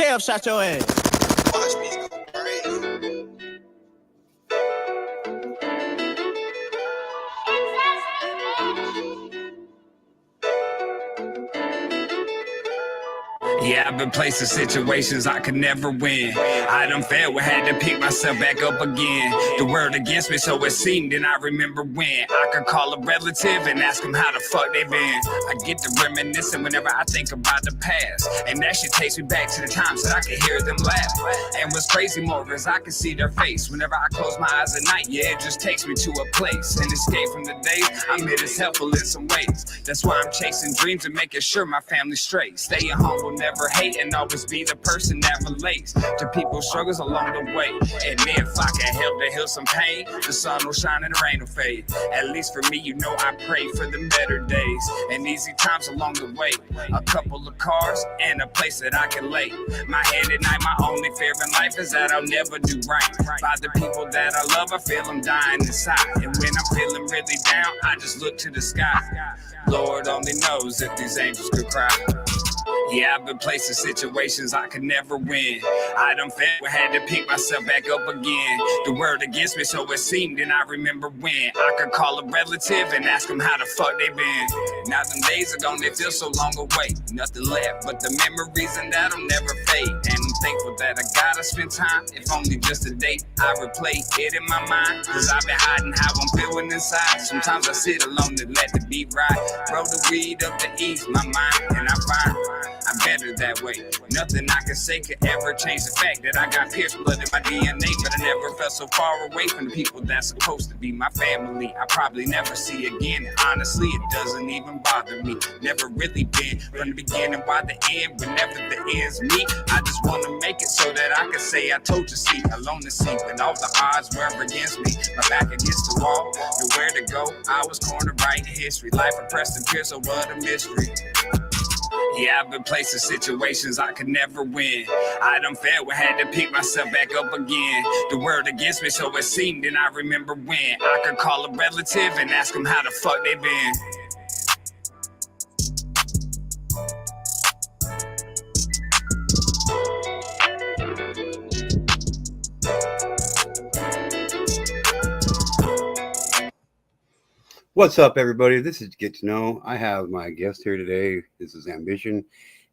Kev shot your ass. Watch me go crazy. Yeah, I've been placed in situations I could never win. I done failed, had to pick myself back up again. The world against me, so it seemed, and I remember when I could call a relative and ask them how the fuck they been. I get to reminiscing whenever I think about the past, and that shit takes me back to the times that I could hear them laugh. And what's crazy more is I can see their face whenever I close my eyes at night. Yeah, it just takes me to a place and escape from the days I made us helpful in some ways. That's why I'm chasing dreams and making sure my family's straight. Staying humble, never hate, and always be the person that relates to people's struggles along the way. And if I can help to heal some pain, the sun will shine and the rain will fade. At least for me, you know I pray for the better days and easy times along the way. A couple of cars and a place that I can lay my head at night. My only fear in life is that I'll never do right by the people that I love. I feel I'm dying inside, and when I'm feeling really down, I just look to the sky. Lord only knows if these angels could cry. Yeah, I've been placed in situations I could never win. I done failed, had to pick myself back up again. The world against me, so it seemed, and I remember when I could call a relative and ask them how the fuck they been. Now them days are gone, they feel so long away. Nothing left but the memories, and that'll never fade. And I'm thankful that I gotta spend time, if only just a day. I replay it in my mind, cause I've been hiding how I'm feeling inside. Sometimes I sit alone and let the beat ride. Roll the weed up to ease my mind, and I find I'm better that way. Nothing I can say could ever change the fact that I got pierced blood in my DNA, but I never felt so far away from the people that's supposed to be my family. I probably never see again, and honestly, it doesn't even bother me. Never really been from the beginning by the end, whenever the end's meet. I just want to make it so that I can say I told you, see, alone to see when all the odds were against me. My back against the wall, nowhere to go. I was cornered right in history. Life oppressed and pierced, so what a mystery. Yeah, I've been placed in situations I could never win. I done failed, had to pick myself back up again. The world against me, so it seemed, and I remember when I could call a relative and ask them how the fuck they been. What's up, everybody? This is Get to Know. I have my guest here today. This is Ambition.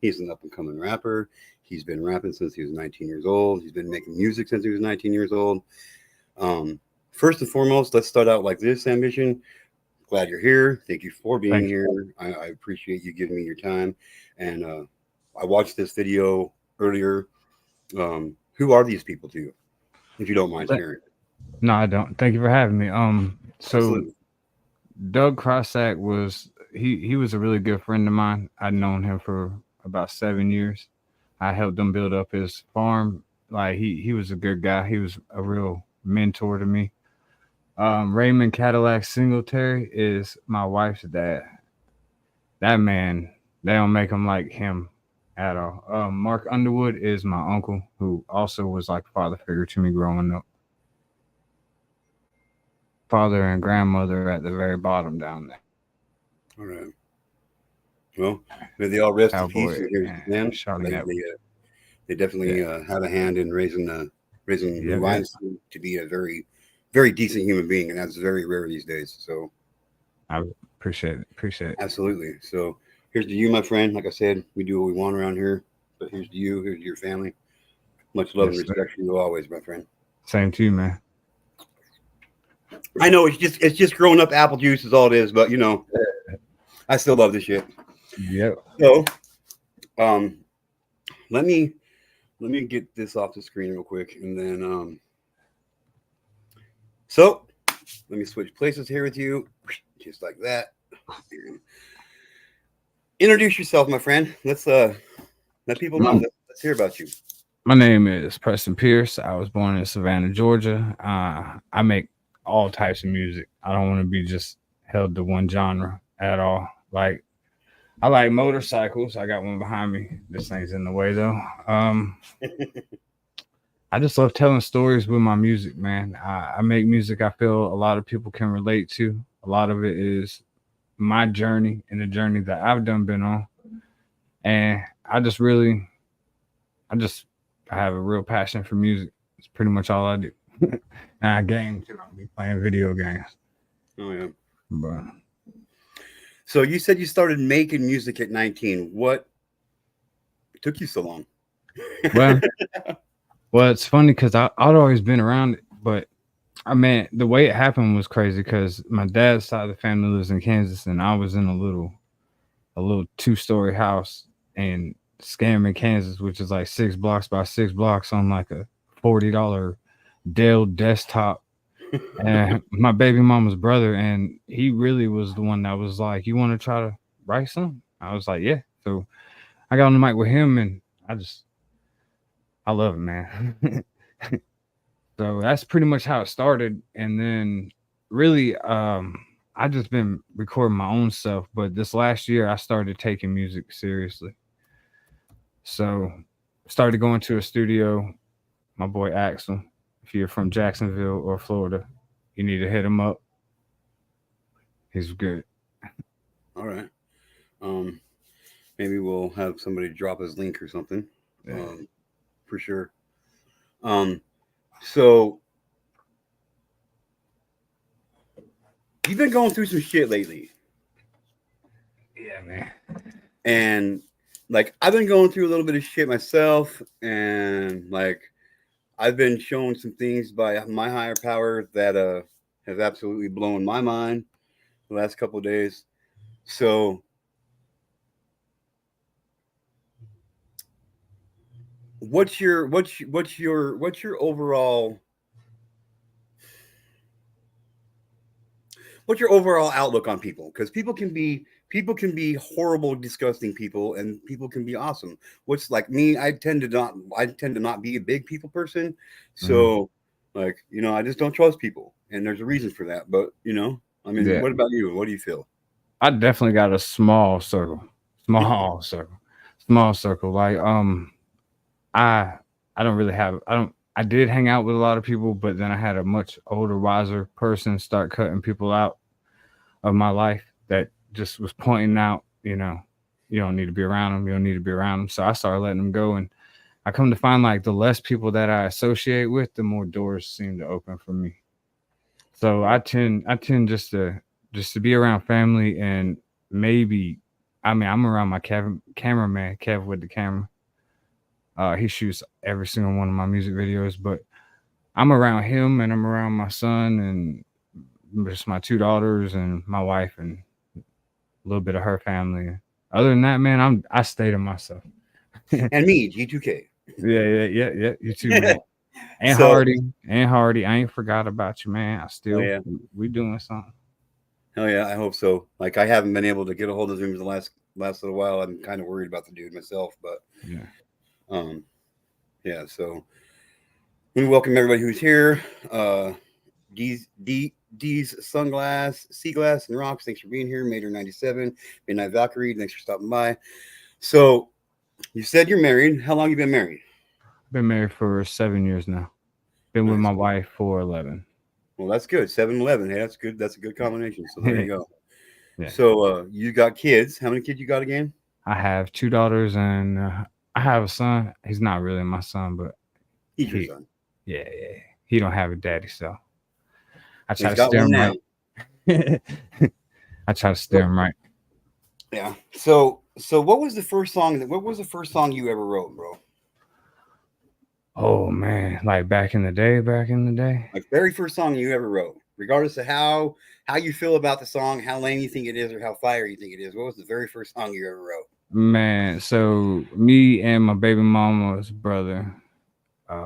He's an up-and-coming rapper. He's been rapping since he was 19 years old. He's been making music since he was 19 years old. First and foremost, let's start out like this, Ambition. Glad you're here. Thank you for being here. I appreciate you giving me your time. And I watched this video earlier. Who are these people to you, if you don't mind sharing? No, I don't. Thank you for having me. So Absolutely. Doug Crossack was he was a really good friend of mine. I'd known him for about 7 years. I helped him build up his farm. Like he was a good guy. He was a real mentor to me. Raymond Cadillac Singletary is my wife's dad. That man, they don't make him like him at all. Mark Underwood is my uncle, who also was like a father figure to me growing up. Father and grandmother at the very bottom down there. All right. Well, may they all rest in peace. Man, they definitely have a hand in raising Ryan's to be a very, very decent human being, and that's very rare these days. So I appreciate it. Absolutely. So here's to you, my friend. Like I said, we do what we want around here. But here's to you. Here's to your family. Much love and respect for you always, my friend. Same to you, man. I know it's just growing up apple juice is all it is, but you know, I still love this shit. Yep. So, let me get this off the screen real quick, and then so let me switch places here with you, just like that. Introduce yourself, my friend. Let's let people know. Let's hear about you. My name is Preston Pierce. I was born in Savannah, Georgia. I make all types of music. I don't want to be just held to one genre at all. Like, I like motorcycles. I got one behind me. This thing's in the way though. I just love telling stories with my music, man. I make music I feel a lot of people can relate to. A lot of it is my journey and the journey that I've been on. And I just really I have a real passion for music. It's pretty much all I do. And I game too. I'll be playing video games. Oh yeah. But So you said you started making music at 19. What took you so long? well, well, it's funny because I'd always been around it, but I mean the way it happened was crazy because my dad's side of the family lives in Kansas, and I was in a little 2-story house in Scammon, Kansas, which is like 6 blocks by 6 blocks on like a $40 Dell desktop. And my baby mama's brother, and he really was the one that was like, "You want to try to write something?" I was like, "Yeah." So I got on the mic with him, and I love it, man. So that's pretty much how it started, and then really, I just been recording my own stuff. But this last year, I started taking music seriously. So started going to a studio. My boy Axel, if you're from Jacksonville or Florida, you need to hit him up. He's good. All right. Um, maybe we'll have somebody drop his link or something. Yeah. For sure. So you've been going through some shit lately, Yeah, man. and like I've been going through a little bit of shit myself, and like I've been shown some things by my higher power that have absolutely blown my mind the last couple of days. So what's your overall outlook on people? Because people can be horrible, disgusting people, and people can be awesome. What's like me? I tend to not be a big people person. Mhm. So like I just don't trust people, and there's a reason for that. But I mean, Yeah, what about you? What do you feel? I definitely got a small circle. Like, I, I don't really have. I did hang out with a lot of people, but then I had a much older, wiser person start cutting people out of my life that just was pointing out, you don't need to be around them. You don't need to be around them. So I started letting them go, and I come to find like the less people that I associate with, the more doors seem to open for me. So I tend just to be around family, and maybe, I mean, I'm around my cameraman, Kev with the camera. He shoots every single one of my music videos, but I'm around him, and I'm around my son, and just my 2 daughters and my wife and a little bit of her family. Other than that, man, I stay to myself. Yeah, And me, G2K. yeah. You too, man. And So, Hardy, I ain't forgot about you, man. oh yeah, We doing something. hell yeah, I hope so. Like I haven't been able to get a hold of him the last little while. I'm kind of worried about the dude myself, but Yeah. um, yeah. So we welcome everybody who's here. D's Sunglass, Seaglass, and Rocks. Thanks for being here. Major 97, Midnight Valkyrie. Thanks for stopping by. So you said you're married. How long you been married? Been married for 7 years now. Been with Nice. my wife for 11. Well, that's good. 7-11. Hey, that's good. That's a good combination. So there you go. Yeah. So you got kids. How many kids you got again? I have 2 daughters, and I have a son. He's not really my son, but He's your he, son. yeah. He don't have a daddy, so I try He's to got steer one him now. right. I try to steer him right. Yeah. So what was the first song you ever wrote, bro? Oh man, like back in the day. Like very first song you ever wrote, regardless of how you feel about the song, how lame you think it is, or how fire you think it is. What was the very first song you ever wrote? Man, so me and my baby mama's brother,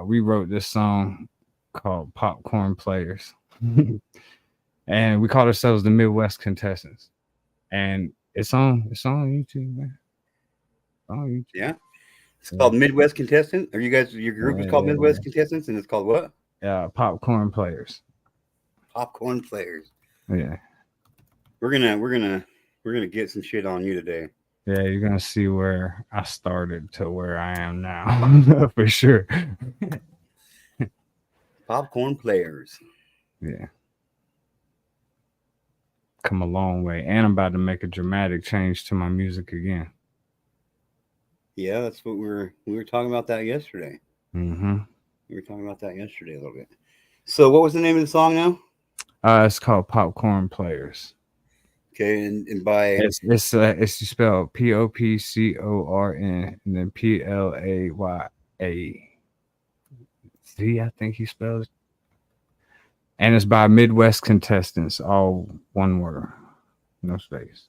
we wrote this song called Popcorn Players. And we called ourselves the Midwest Contestants. And it's on YouTube, man. It's on YouTube. Yeah. It's Yeah. called Midwest Contestant. Are your group is called Midwest Contestants, and it's called what? Yeah, Popcorn Players. Popcorn Players. Yeah. We're gonna get some shit on you today. Yeah, you're gonna see where I started to where I am now. For sure. Popcorn Players. Yeah. Come a long way. And I'm about to make a dramatic change to my music again. Yeah, that's what we were talking about that yesterday. Mm-hmm. We were talking about that yesterday a little bit. So, what was the name of the song now? It's called Popcorn Players. Okay, and by It's spelled Popcorn and then Play. I think he spelled it. And it's by Midwest contestants, all one word, no space.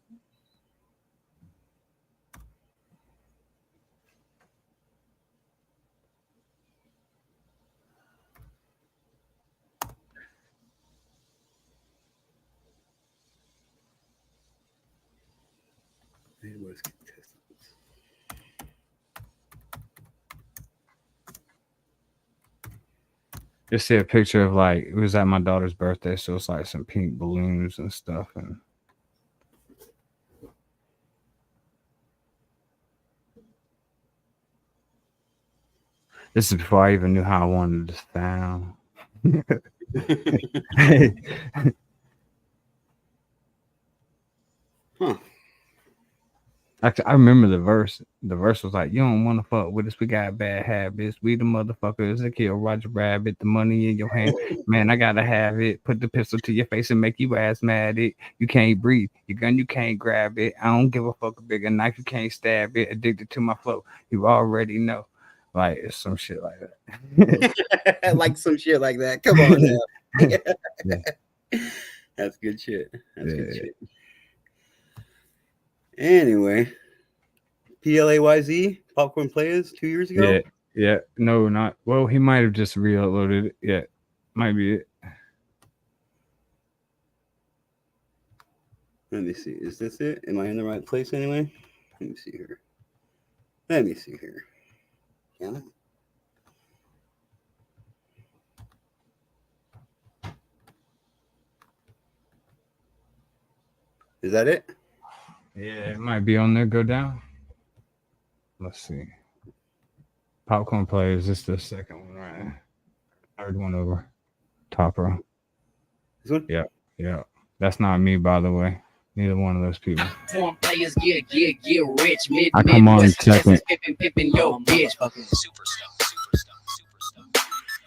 Midwest contestants. Just see a picture of like it was at my daughter's birthday, so it's like some pink balloons and stuff, and this is before I even knew how I wanted to sound. Huh. I remember the verse. The verse was like, "You don't want to fuck with us. We got bad habits. We the motherfuckers that kill Roger Rabbit. The money in your hand, man. I gotta have it. Put the pistol to your face and make you ass mad. It. You can't breathe. Your gun, you can't grab it. I don't give a fuck. A bigger knife, you can't stab it. Addicted to my flow. You already know. Like it's some shit like that. Like some shit like that. Come on now. Yeah. That's good shit. That's good Yeah. shit. Anyway, PLAYZ Popcorn Players 2 years ago. Yeah, yeah. No, not well. He might have just re-uploaded it. Yeah, might be it. Let me see. Is this it? Am I in the right place anyway? Let me see here. Let me see here. Can I? Is that it? Yeah, it might be on there. Go down. Let's see. Popcorn Players. This is the second one, right? Third one over. Top row. This one? Yeah, yeah. That's not me, by the way. Neither one of those people. Form players get rich. I come on second. Pippin' yo bitch.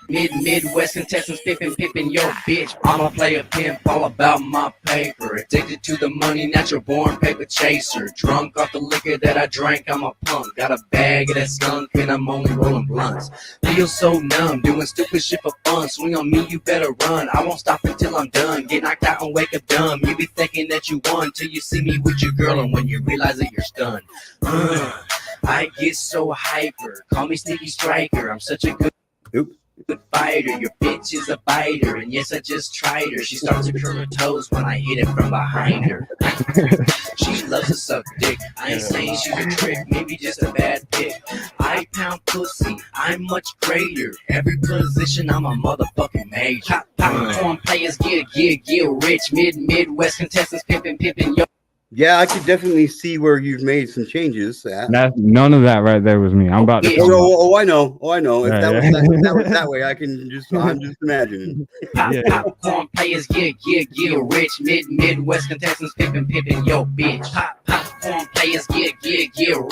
Midwest contestants pippin' yo bitch. I'm a player pimp, all about my paper. Addicted to the money, natural born paper chaser. Drunk off the liquor that I drank, I'm a punk. Got a bag of that skunk and I'm only rolling blunts. Feel so numb, doing stupid shit for fun. Swing on me, you better run. I won't stop until I'm done. Get knocked out and wake up dumb. You be thinking that you won till you see me with your girl, and when you realize that you're stunned. I get so hyper. Call me Sneaky Striker. I'm such a good fighter. Your bitch is a biter, and yes, I just tried her. She starts to curl her toes when I hit it from behind her. She loves to suck dick. I ain't saying she's a trick, maybe just a bad pick. I pound pussy, I'm much greater. Every position, I'm a motherfucking major. Popcorn players get rich. Midwest contestants pippin' yo. Yeah, I could definitely see where you've made some changes. At. None of that right there was me. I'm about to. Oh, I know. Oh, I know. If Yeah, that, yeah. Was that was that way, I'm just imagining. Popcorn players get rich. Midwest contestants pippin' yo bitch. Popcorn players get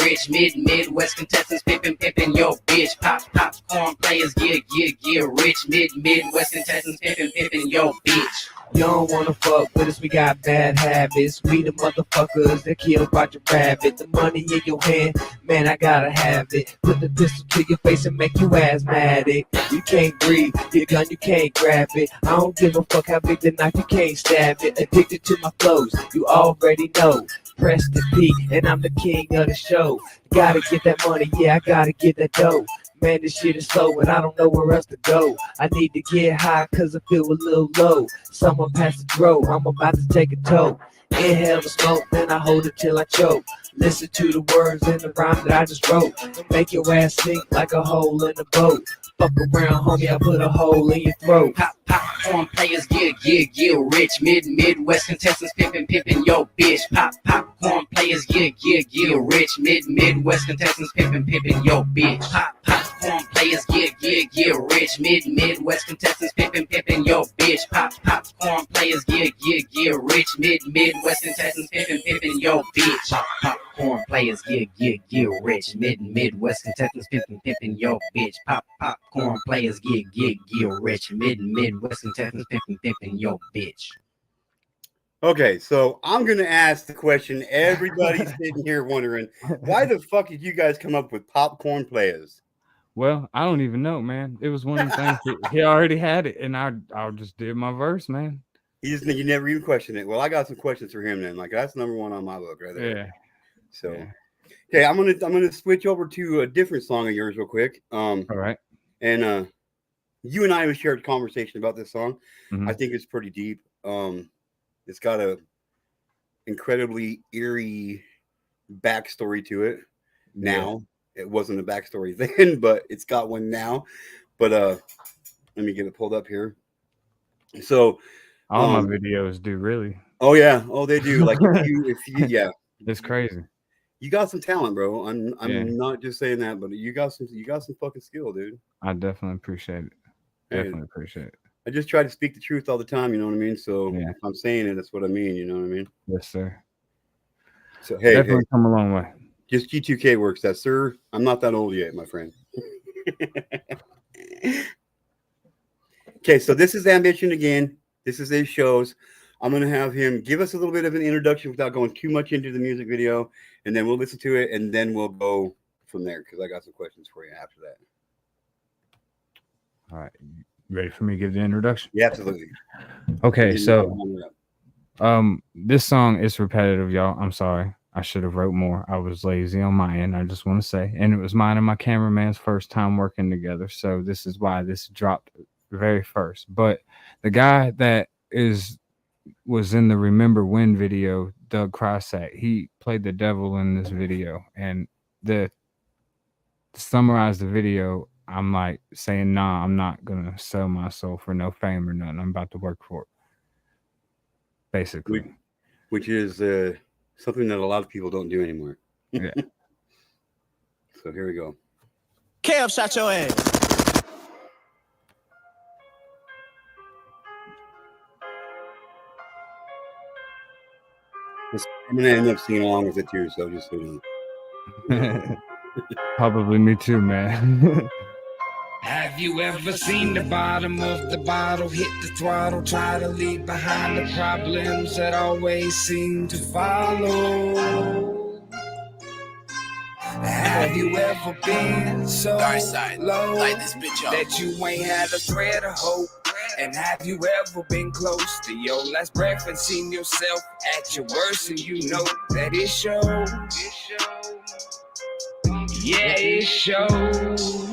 rich. Midwest contestants pippin' yo bitch. Popcorn players get rich. Midwest contestants pippin' yo bitch. You don't wanna fuck with us, we got bad habits. We the motherfuckers that kill Roger Rabbit. The money in your hand, man, I gotta have it. Put the pistol to your face and make you asthmatic. You can't breathe, your gun, you can't grab it. I don't give a fuck how big the knife, you can't stab it. Addicted to my flows, you already know. Preston P, and I'm the king of the show. Gotta get that money, yeah, I gotta get that dough. Man, this shit is slow and I don't know where else to go. I need to get high cause I feel a little low. Someone pass the dro, I'm about to take a toke. Inhale the smoke, then I hold it till I choke. Listen to the words in the rhyme that I just wrote. Make your ass sink like a hole in a boat. Fuck around, homie, I put a hole in your throat. Popcorn players get rich. Midwest contestants pippin' yo bitch. Popcorn players get rich. Midwest contestants pippin' yo bitch. Popcorn players players get rich. Midwest contestants pimpin' your bitch. Popcorn players get rich. Midwest contestants pimpin' your bitch. Popcorn players get rich. Midwest contestants pimpin' your bitch. Popcorn players get rich. Midwest contestants pimpin' your bitch. Okay, so I'm gonna ask the question everybody's sitting here wondering: why the fuck did you guys come up with popcorn players? Well, I don't even know, man. It was one of the things he already had it, and I just did my verse, man. You never even questioned it. Well, I got some questions for him then. Like that's number one on my book right there. Yeah. So, Yeah. okay, I'm gonna switch over to a different song of yours real quick. All right. And you and I have shared a conversation about this song. Mhm. I think it's pretty deep. It's got a incredibly eerie backstory to it. Now it wasn't a backstory then, but it's got one now. But let me get it pulled up here. So all my videos do really. Oh yeah, oh they do. Like if you yeah, it's crazy. You got some talent, bro. I'm Yeah. not just saying that, but you got some fucking skill, dude. I definitely appreciate it. Definitely appreciate it. I just try to speak the truth all the time, you know what I mean? So Yeah. if I'm saying it, that's what I mean, you know what I mean? Yes, sir. So hey, definitely come a long way. Just G2K works that, sir. I'm not that old yet, my friend. Okay, so this is Ambition again. This is his shows. I'm going to have him give us a little bit of an introduction without going too much into the music video, and then we'll listen to it, and then we'll go from there because I got some questions for you after that. All right. Ready for me to give the introduction? Yeah, absolutely. Okay, so this song is repetitive, y'all. I'm sorry. I should have wrote more. I was lazy on my end, I just want to say. And it was mine and my cameraman's first time working together. So this is why this dropped very first. But the guy that was in the Remember When video, Doug Crossack, he played the devil in this video. And to summarize the video, I'm like saying, nah, I'm not gonna sell my soul for no fame or nothing. I'm about to work for it. Basically. Which is something that a lot of people don't do anymore. Yeah. So here we go. Kev, shot your ass. I'm gonna end up singing along with it too, so just so you know. Probably me too, man. Have you ever seen the bottom of the bottle, hit the throttle, try to leave behind the problems that always seem to follow? Have you ever been so low that you ain't had a thread of hope? And have you ever been close to your last breath and seen yourself at your worst and you know that it shows? Yeah, it shows.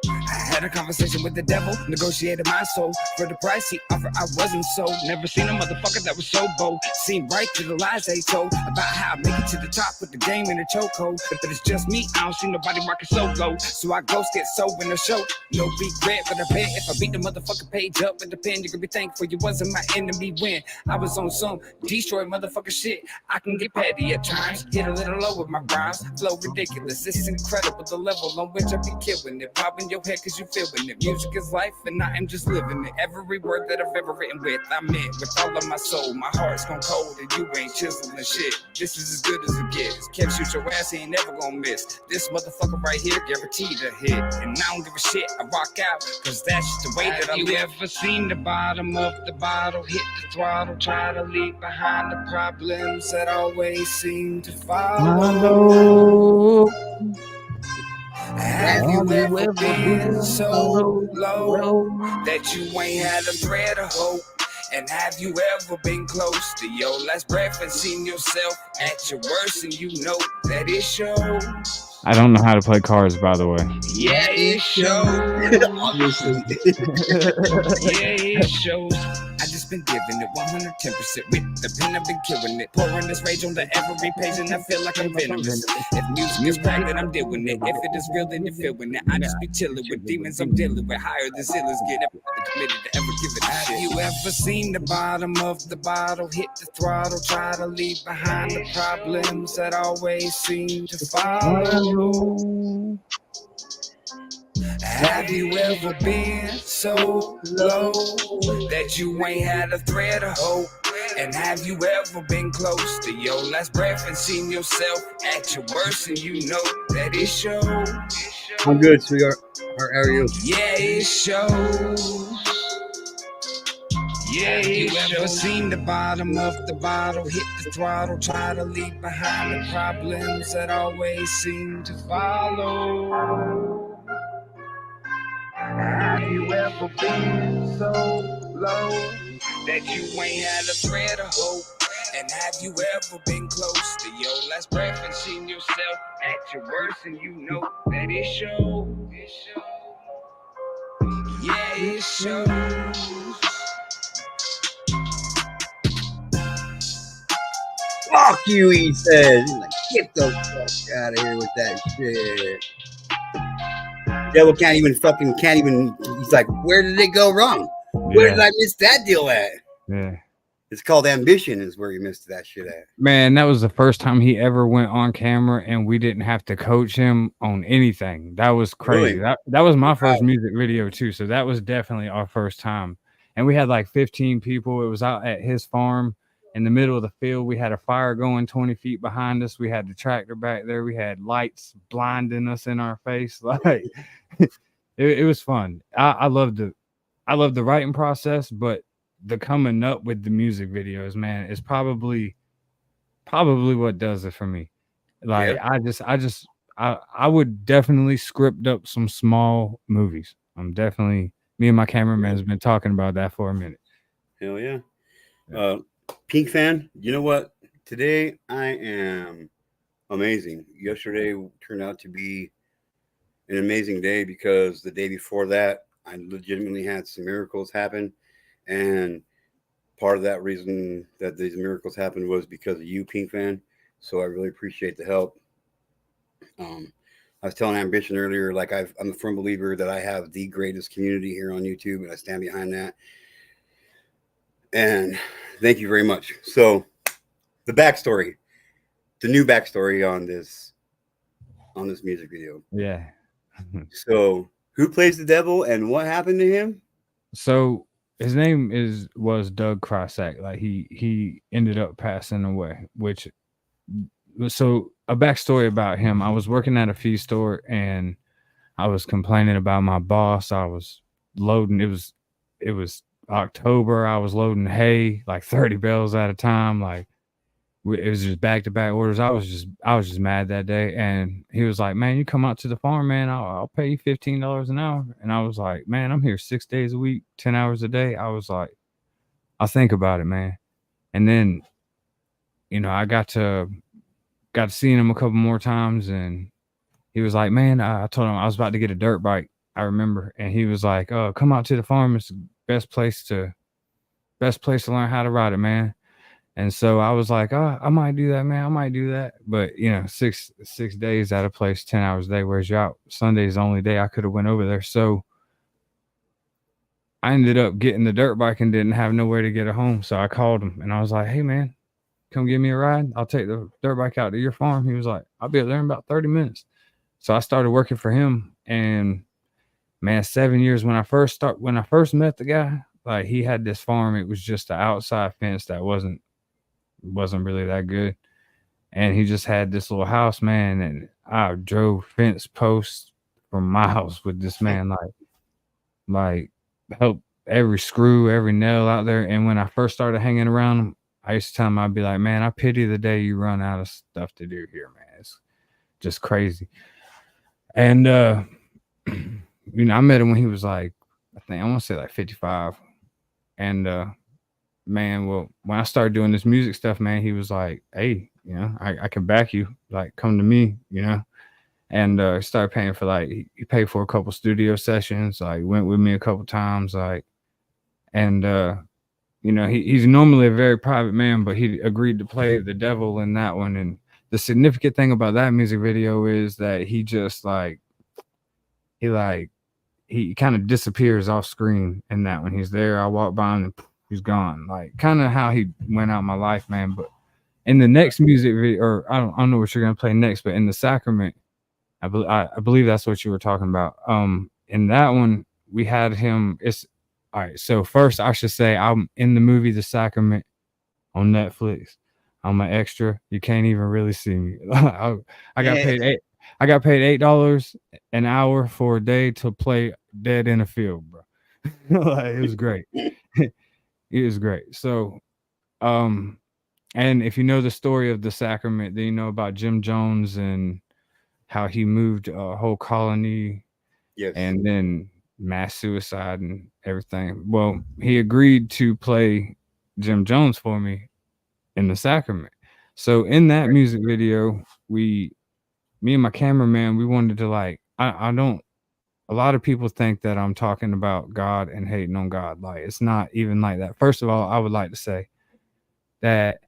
I had a conversation with the devil, negotiated my soul for the price he offered. I wasn't sold. Never seen a motherfucker that was so bold. Seen right through the lies they told about how I make it to the top with the game in a chokehold. But it's just me, I don't see nobody marking so low. So I ghost get so in the show. No regret, but I bet if I beat the motherfucking page up with the pen, you could be thankful you wasn't my enemy when I was on some destroy motherfucking shit. I can get petty at times, get a little low with my rhymes, flow ridiculous. It's incredible the level on which I be killing it. Popping your head cause you feeling it. Music is life and I am just living it. Every word that I've ever written with, I meant with all of my soul. My heart's gone cold and you ain't chiseling shit. This is as good as it gets. Can't shoot your ass, he ain't never gonna miss. This motherfucker right here guaranteed a hit. And I don't give a shit, I rock out, cause that's just the way that I live. Have you ever seen the bottom of the bottle, hit the throttle, try to leave behind the problems that always seem to follow? Have you ever been so low that you ain't had a thread of hope? And have you ever been close to your last breath and seen yourself at your worst and you know that it shows? I don't know how to play cards, by the way. Yeah, it shows. Obviously. Yeah, it shows. I just been giving it 110% with the pen. I've been killing it, pouring this rage on the every page, and I feel like I'm venomous. If music is crack, then I'm doing it. If it is real, then you're feeling it. I just be chilling with demons. I'm dealing with higher than ceilings. Get up, committed to ever give it a shit. Have you ever seen the bottom of the bottle, hit the throttle, try to leave behind the problems that always seem to follow? Have you ever been so low that you ain't had a thread of hope? And have you ever been close to your last breath and seen yourself at your worst and you know that it shows? I'm good, sweetheart. Our Ariel. Yeah, it shows. Yeah, you ever seen the bottom of the bottle, hit the throttle, try to leave behind the problems that always seem to follow? Have you ever been so low that you ain't had a thread of hope? And have you ever been close to your last breath and seen yourself at your worst and you know that it shows? Yeah, it shows. Fuck you, he says. He's like, get the fuck out of here with that shit. Devil can't even. He's like, where did it go wrong? Where did I miss that deal at? Yeah. It's called Ambition, is where he missed that shit at. Man, that was the first time he ever went on camera and we didn't have to coach him on anything. That was crazy. Really? That was my first music video too. So that was definitely our first time. And we had like 15 people. It was out at his farm in the middle of the field. We had a fire going 20 feet behind us. We had the tractor back there. We had lights blinding us in our face. Like it was fun. I loved the writing process, but the coming up with the music videos, man, is probably what does it for me. Like I would definitely script up some small movies. Me and my cameraman's been talking about that for a minute. Hell yeah. Pink fan, you know what? Today I am amazing. Yesterday turned out to be an amazing day because the day before that, I legitimately had some miracles happen. And part of that reason that these miracles happened was because of you, Pink fan. So I really appreciate the help. I was telling Ambition earlier, like I'm a firm believer that I have the greatest community here on YouTube, and I stand behind that. And thank you very much. So the new backstory on this music video. Yeah. So who plays the devil and what happened to him? So his name was Doug Crossack. Like he ended up passing away, so a backstory about him. I was working at a feed store and I was complaining about my boss. I was loading. It was October. I was loading hay like 30 bales at a time. Like it was just back-to-back orders. I was just mad that day. And he was like, man, you come out to the farm, man, I'll pay you $15 an hour. And I was like, man, I'm here 6 days a week, 10 hours a day. I was like, I'll think about it, man. And then, I got to seeing him a couple more times, and he was like, man, I told him I was about to get a dirt bike, I remember. And he was like, come out to the farm. It's the best place to learn how to ride it, man. And so I was like, I might do that, man. I might do that. But, 6 days at a place, 10 hours a day, wears you out. Sunday's the only day I could have went over there. So I ended up getting the dirt bike and didn't have nowhere to get it home. So I called him and I was like, hey, man, come give me a ride. I'll take the dirt bike out to your farm. He was like, I'll be up there in about 30 minutes. So I started working for him. And, man, 7 years when I first met the guy, like he had this farm. It was just an outside fence that wasn't really that good, and he just had this little house, man, and I drove fence posts for miles with this man, like help every screw, every nail out there. And when I first started hanging around him, I used to tell him, I'd be like, man, I pity the day you run out of stuff to do here, man. It's just crazy. And I met him when he was like, I want to say like 55. And man, well, when I started doing this music stuff, man, he was like, hey, I can back you, like, come to me, and he started paying for, like, he paid for a couple studio sessions, like, went with me a couple times, like, and he's normally a very private man, but he agreed to play the devil in that one. And the significant thing about that music video is that he just he kind of disappears off screen in that one. He's there, I walk by him and he's gone, like kind of how he went out my life, man. But in the next music video, or I don't know what you're gonna play next, but in the Sacrament, I believe that's what you were talking about. in that one we had him. It's all right. So first, I should say I'm in the movie The Sacrament on Netflix. I'm an extra. You can't even really see me. I got paid eight. I got paid $8 an hour for a day to play dead in a field, bro. Like, it was great. It was great. So, and if you know the story of The Sacrament, then you know about Jim Jones and how he moved a whole colony Yes. and then mass suicide and everything. Well, he agreed to play Jim Jones for me in The Sacrament. So in that music video, me and my cameraman, we wanted to like, I don't, a lot of people think that I'm talking about God and hating on God. Like, it's not even like that. First of all, I would like to say that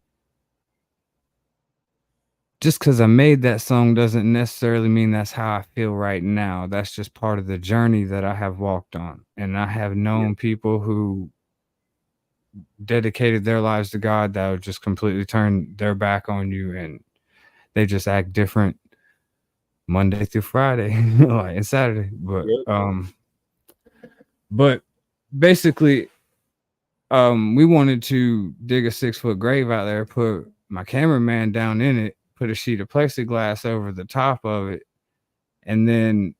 just because I made that song doesn't necessarily mean that's how I feel right now. That's just part of the journey that I have walked on. And I have known people who dedicated their lives to God that would just completely turn their back on you, and they just act different Monday through Friday, like and Saturday. But basically, we wanted to dig a 6-foot grave out there, put my cameraman down in it, put a sheet of plexiglass over the top of it, and then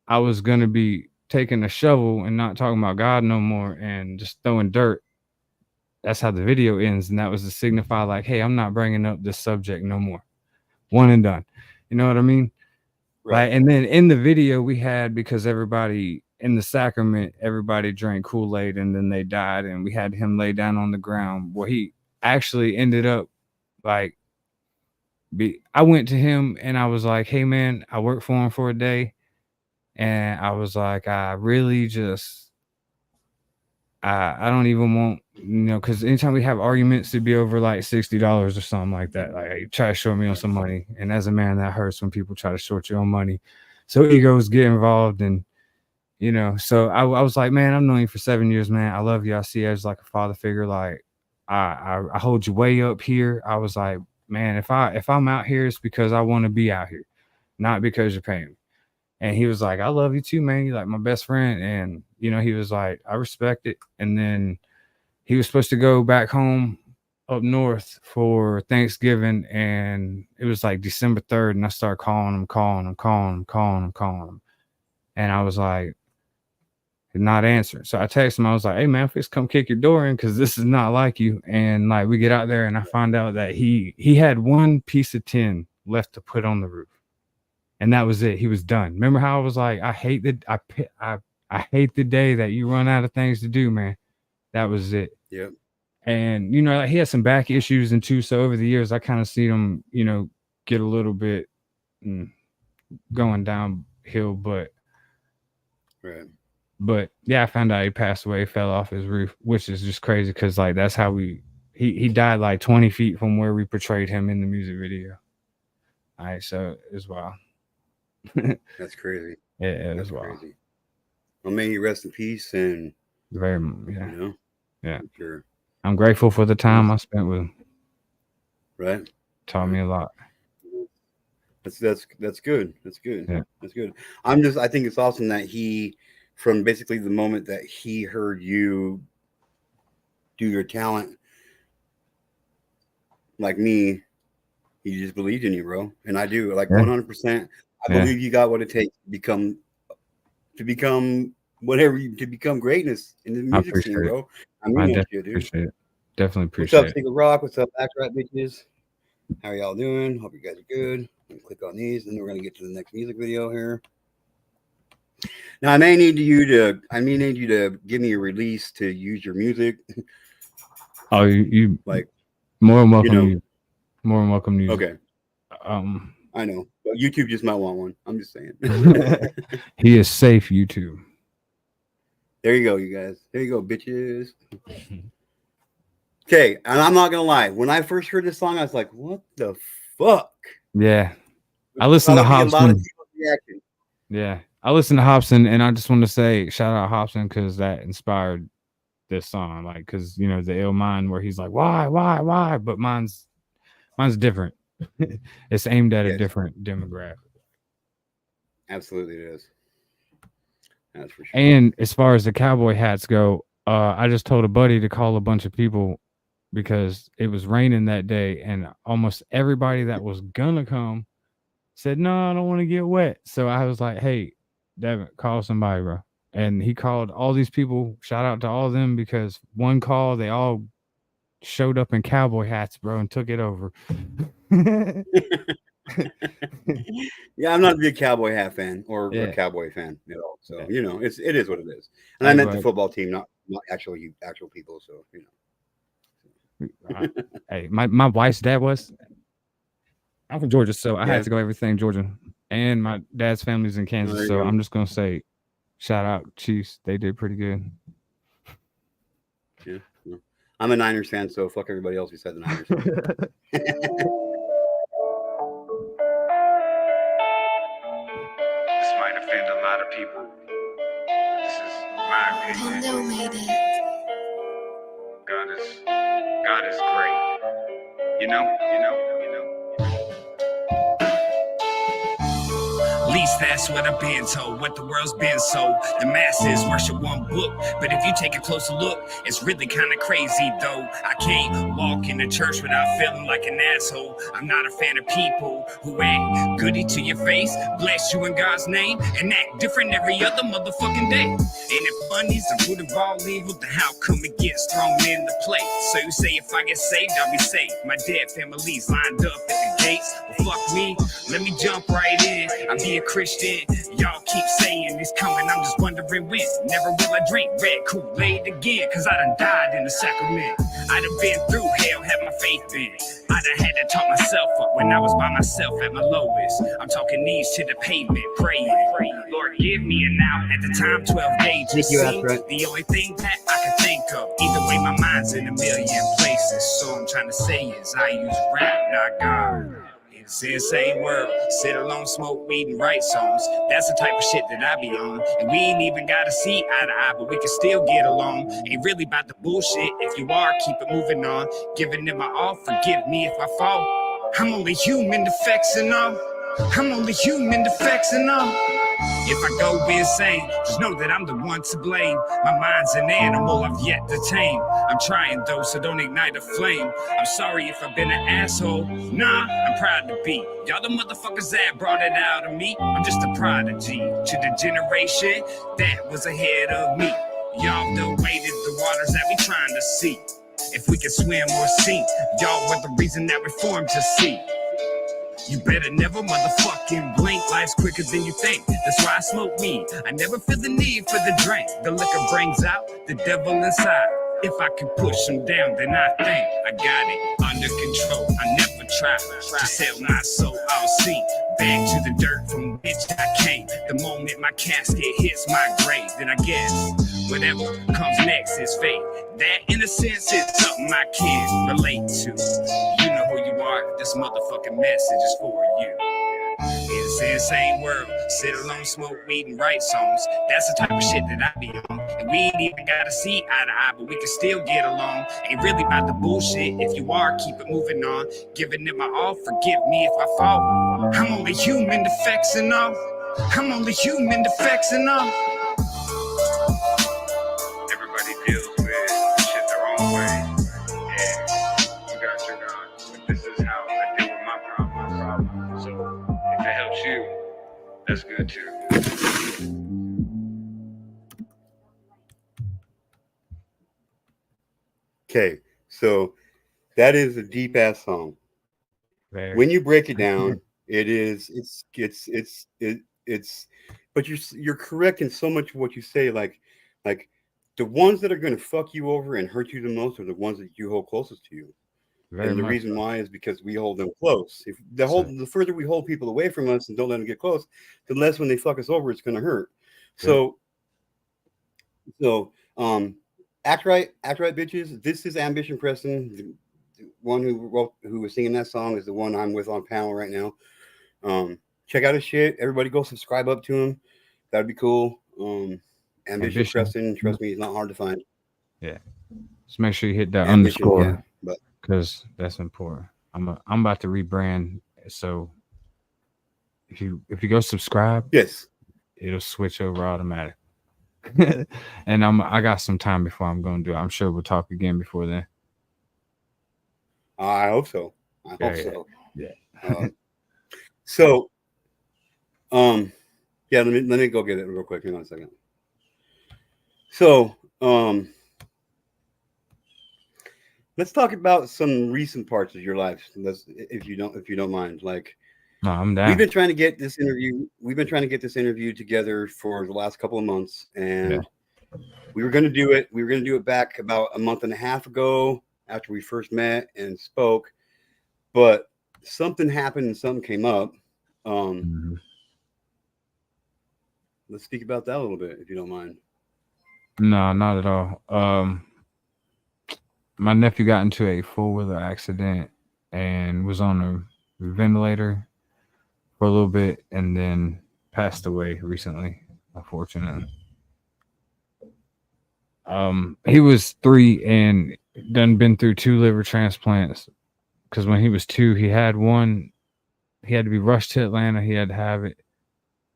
I was gonna be taking a shovel and not talking about God no more and just throwing dirt. That's how the video ends, and that was to signify like, hey, I'm not bringing up this subject no more. One and done. You know what I mean? Right. Like, and then in the video we had, because everybody in the sacrament, everybody drank Kool-Aid and then they died, and we had him lay down on the ground. Well, he actually ended up like I went to him and I was like, hey man, I worked for him for a day, and I was like, I really just I don't even want, because anytime we have arguments, it'd be over like $60 or something like that. Like, you try to short me on some money, and as a man, that hurts when people try to short you on money. So egos get involved, and So I was like, man, I've known you for 7 years, man. I love you. I see you as like a father figure. Like, I hold you way up here. I was like, man, if I'm out here, it's because I want to be out here, not because you're paying me. And he was like, I love you too, man. You're like my best friend. And, he was like, I respect it. And then he was supposed to go back home up north for Thanksgiving. And it was like December 3rd. And I started calling him. And I was like, not answering. So I texted him. I was like, hey, man, please come kick your door in, because this is not like you. And like, we get out there and I find out that he had one piece of tin left to put on the roof. And that was it. He was done. Remember how I was like, I hate the day that you run out of things to do, man. That was it. Yep. And he had some back issues and too. So over the years, I kind of seen him, get a little bit going downhill. But yeah, I found out he passed away, fell off his roof, which is just crazy, because like that's how he died like 20 feet from where we portrayed him in the music video. All right, so as well. That's crazy. Yeah, That's as well. crazy. Well, may you rest in peace, and very, yeah, yeah. Sure. I'm grateful for the time I spent with him. Right. Taught me a lot. That's good. That's good. Yeah. That's good. I think it's awesome that he, from basically the moment that he heard you do your talent, like me, he just believed in you, bro. And I do, like, 100%. I believe you got what it takes to become greatness in the music scene, bro. I mean that shit, dude. Appreciate it. Definitely appreciate it. What's up, Secret Rock? What's up, Backrat bitches? How are y'all doing? Hope you guys are good. I'm gonna click on these, and then we're gonna get to the next music video here. Now, I may need you to give me a release to use your music. Oh, you like more than welcome. More than welcome to use. Okay. I know. But YouTube just might want one. I'm just saying. He is safe, YouTube. There you go, you guys. There you go, bitches. Okay, and I'm not gonna lie. When I first heard this song, I was like, "What the fuck?" Yeah, I listened to Hobson. Yeah, I listened to Hobson, and I just want to say, shout out Hobson, because that inspired this song. Like, because the ill mind where he's like, why? But mine's different. It's aimed at a different demographic. Absolutely, it is. That's for sure. And as far as the cowboy hats go, I just told a buddy to call a bunch of people because it was raining that day, and almost everybody that was gonna come said, "No, I don't want to get wet." So I was like, "Hey, Devin, call somebody, bro." And he called all these people. Shout out to all of them because one call, they all showed up in cowboy hats, bro, and took it over. Yeah, I'm not a big cowboy hat fan or a Yeah. cowboy fan at all. So Yeah. you know, it is what it is. And I Hey, meant the bud. football team, not actual people. So you know. Hey, my wife's dad was. I'm from Georgia, so I Yeah. had to go everything Georgia. And my dad's family's in Oh, there Kansas, you so go. I'm just gonna say, shout out Chiefs. They did pretty good. Yeah. I'm a Niners fan, so fuck everybody else besides the Niners. This might offend a lot of people. This is my opinion. God is great. You know. At least that's what I've been told, what the world's been sold. The masses worship one book, but if you take a closer look, it's really kind of crazy though. I can't walk in the church without feeling like an asshole. I'm not a fan of people who act goody to your face, bless you in God's name, and act different every other motherfucking day. And if money's the root of all evil, then how come it gets thrown into play? So you say if I get saved, I'll be saved. My dead family's lined up at the gates. Well, fuck me, let me jump right in. I'll be a Christian. Y'all keep saying it's coming, I'm just wondering when. Never will I drink red Kool-Aid again, cause I done died in the sacrament. I done been through hell, had my faith been. I done had to talk myself up when I was by myself at my lowest. I'm talking knees to the pavement, praying. Lord, give me an out. At the time, 12 gauge. Thank you, Astrid. The only thing that I can think of. Either way, my mind's in a million places. So I'm trying to say is I use rap, not God. It's the insane world. Sit alone, smoke weed, and write songs. That's the type of shit that I be on. And we ain't even gotta see eye to eye, but we can still get along. Ain't really about the bullshit. If you are, keep it moving on. Giving it my all, forgive me if I fall. I'm only human, defects and all. I'm only human, defects and all. If I go insane, just know that I'm the one to blame. My mind's an animal I've yet to tame. I'm trying though, so don't ignite a flame. I'm sorry if I've been an asshole. Nah, I'm proud to be. Y'all the motherfuckers that brought it out of me. I'm just a prodigy to the generation that was ahead of me. Y'all the weighted the waters that we trying to see. If we can swim or sink, y'all were the reason that we formed to see. You better never motherfucking blink. Life's quicker than you think. That's why I smoke weed. I never feel the need for the drink. The liquor brings out the devil inside. If I can push him down, then I think I got it under control. I never try to sell my soul. I'll sink back to the dirt from which I came. The moment my casket hits my grave, then I guess whatever comes next is fate. That, in a sense, is something I can relate to. You know who you are. This motherfucking message is for you. It's the insane world. Sit alone, smoke weed, and write songs. That's the type of shit that I be on. And we ain't even gotta see eye to eye, but we can still get along. Ain't really about the bullshit. If you are, keep it moving on. Giving it my all, forgive me if I fall. I'm only human, defects and all. I'm only human, defects and all. Everybody deals with shit their own way. Yeah, you got your God. But this is how I deal with my problem. So if it helps you, that's good too. Okay, so that is a deep ass song. Very. When you break it down, but you're correct in so much of what you say. Like the ones that are going to fuck you over and hurt you the most are the ones that you hold closest to you. Very And the much reason so. why is because we hold them close. If the further we hold people away from us and don't let them get close, the less when they fuck us over, it's going to hurt. Yeah. So act right, bitches. This is Ambition Preston. The one who was singing that song is the one I'm with on panel right now. Check out his shit. Everybody go subscribe up to him. That'd be cool. Ambition Preston. Trust me, he's not hard to find. Yeah. Just make sure you hit that Ambition, underscore. yeah, but because that's important. I'm about to rebrand, so if you go subscribe, yes, it'll switch over automatic. And I got some time before I'm gonna do it. I'm sure we'll talk again before then. I hope so. I hope Yeah, so. yeah. Um, so, um, yeah, let me go get it real quick. Hang on a second. So, let's talk about some recent parts of your life. Let's, if you don't mind. Like, No, I'm we've down. been trying to get this interview. We've been trying to get this interview together for the last couple of months, Yeah. and we were going to do it. We were going to do it back about a month and a half ago after we first met and spoke, but something happened and something came up. Um, Mhm. let's speak about that a little bit, if you don't mind. No, not at all. My nephew got into a four wheeler accident and was on a ventilator for a little bit, and then passed away recently, unfortunately. He was 3 and done been through 2 liver transplants. Because when he was 2, he had one. He had to be rushed to Atlanta. He had to have it,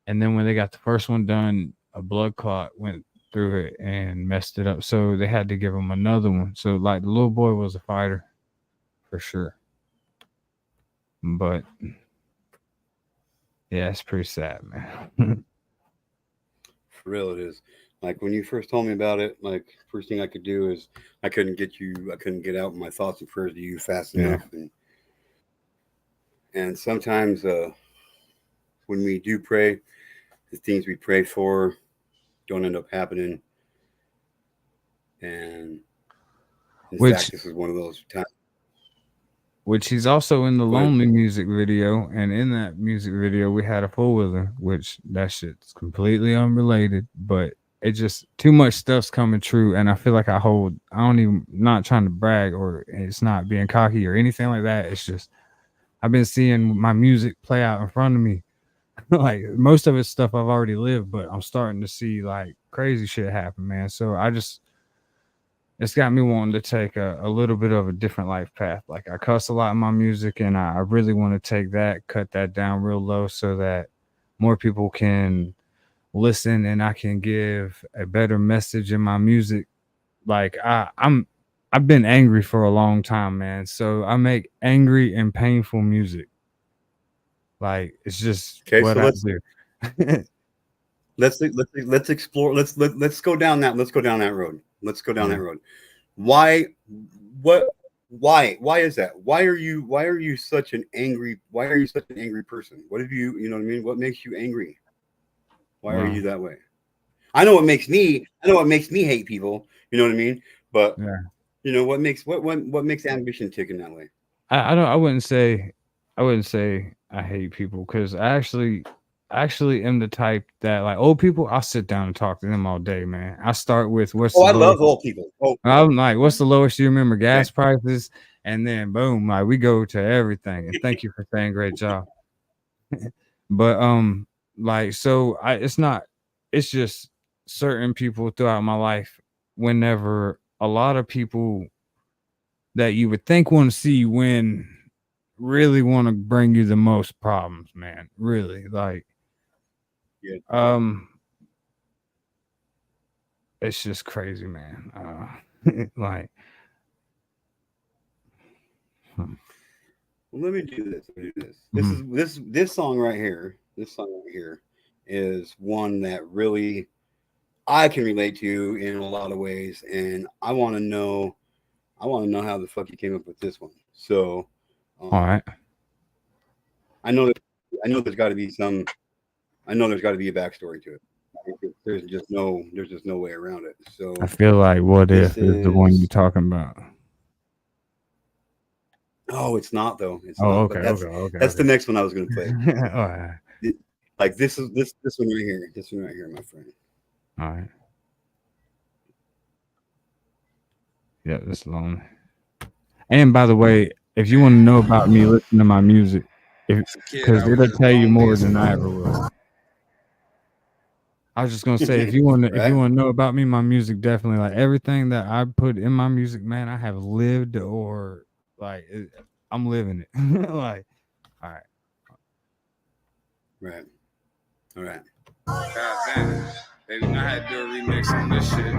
and then when they got the first one done, a blood clot went through it and messed it up. So they had to give him another one. So like the little boy was a fighter for sure. But yeah, it's pretty sad, man. For real, it is. Like when you first told me about it, like first thing I could do is I couldn't get out my thoughts and prayers to you fast Yeah. enough, and sometimes when we do pray, the things we pray for don't end up happening, and in fact, Which this is one of those times. he's also in the Go ahead. Lonely music video, and in that music video we had a four wheeler, which that shit's completely unrelated, but it just too much stuff's coming true, and I feel like I don't even, not trying to brag, or it's not being cocky or anything like that. It's just I've been seeing my music play out in front of me. Like most of it's stuff I've already lived, but I'm starting to see like crazy shit happen, man. So it's got me wanting to take a little bit of a different life path. Like I cuss a lot in my music, and I really want to take that, cut that down real low so that more people can listen and I can give a better message in my music. Like I've been angry for a long time, man. So I make angry and painful music. Like it's just Okay, what so I do. let's explore. Let's go down that. Let's go down that road. Let's go down Yeah. that road. Why? What? Why is that? Why are you such an angry? Why are you such an angry person? What have you? You know what I mean? What makes you angry? Why are Well, you that way? I know what makes me. I know what makes me hate people. You know what I mean? But yeah. you know what makes ambition tick in that way? I don't I wouldn't say I hate people, because I actually am the type that, like, old people, I'll sit down and talk to them all day, man. I start with what's Oh, the I love lowest. old people. Oh, I'm like, what's the lowest you remember okay. gas prices? And then boom, like we go to everything. And thank you for saying great job. But like so I it's not, it's just certain people throughout my life, whenever a lot of people that you would think want to see you win really want to bring you the most problems, man. Really. Like Yeah. um it's just crazy, man. Like hmm, Well, let me do this. Let me do this. mhm. This song right here. This song right here is one that really I can relate to in a lot of ways, and I want to know. I want to know how the fuck you came up with this one. So, All um, right. I know that I know there's got to be some. I know there's got to be a backstory to it. There's just no way around it. I So feel like What this If is the one you're is. talking about. Oh, it's not though. It's Oh, not. okay, But okay, okay, that's the okay. next one I was going to play. All right. It- like this one right here. This one right here, my friend. All right. Yeah, it's lonely. And by the way, if you want to know about me, listen to my music. If As a kid, Because I was it'll as tell you lonely more as than I fuck. ever will. I was just gonna say, if you Right. want to know about me, my music definitely, like everything that I put in my music, man, I have lived, or like I'm living it. Like, all right, Right. All right. God damn. Baby, know how to do a remix on this shit.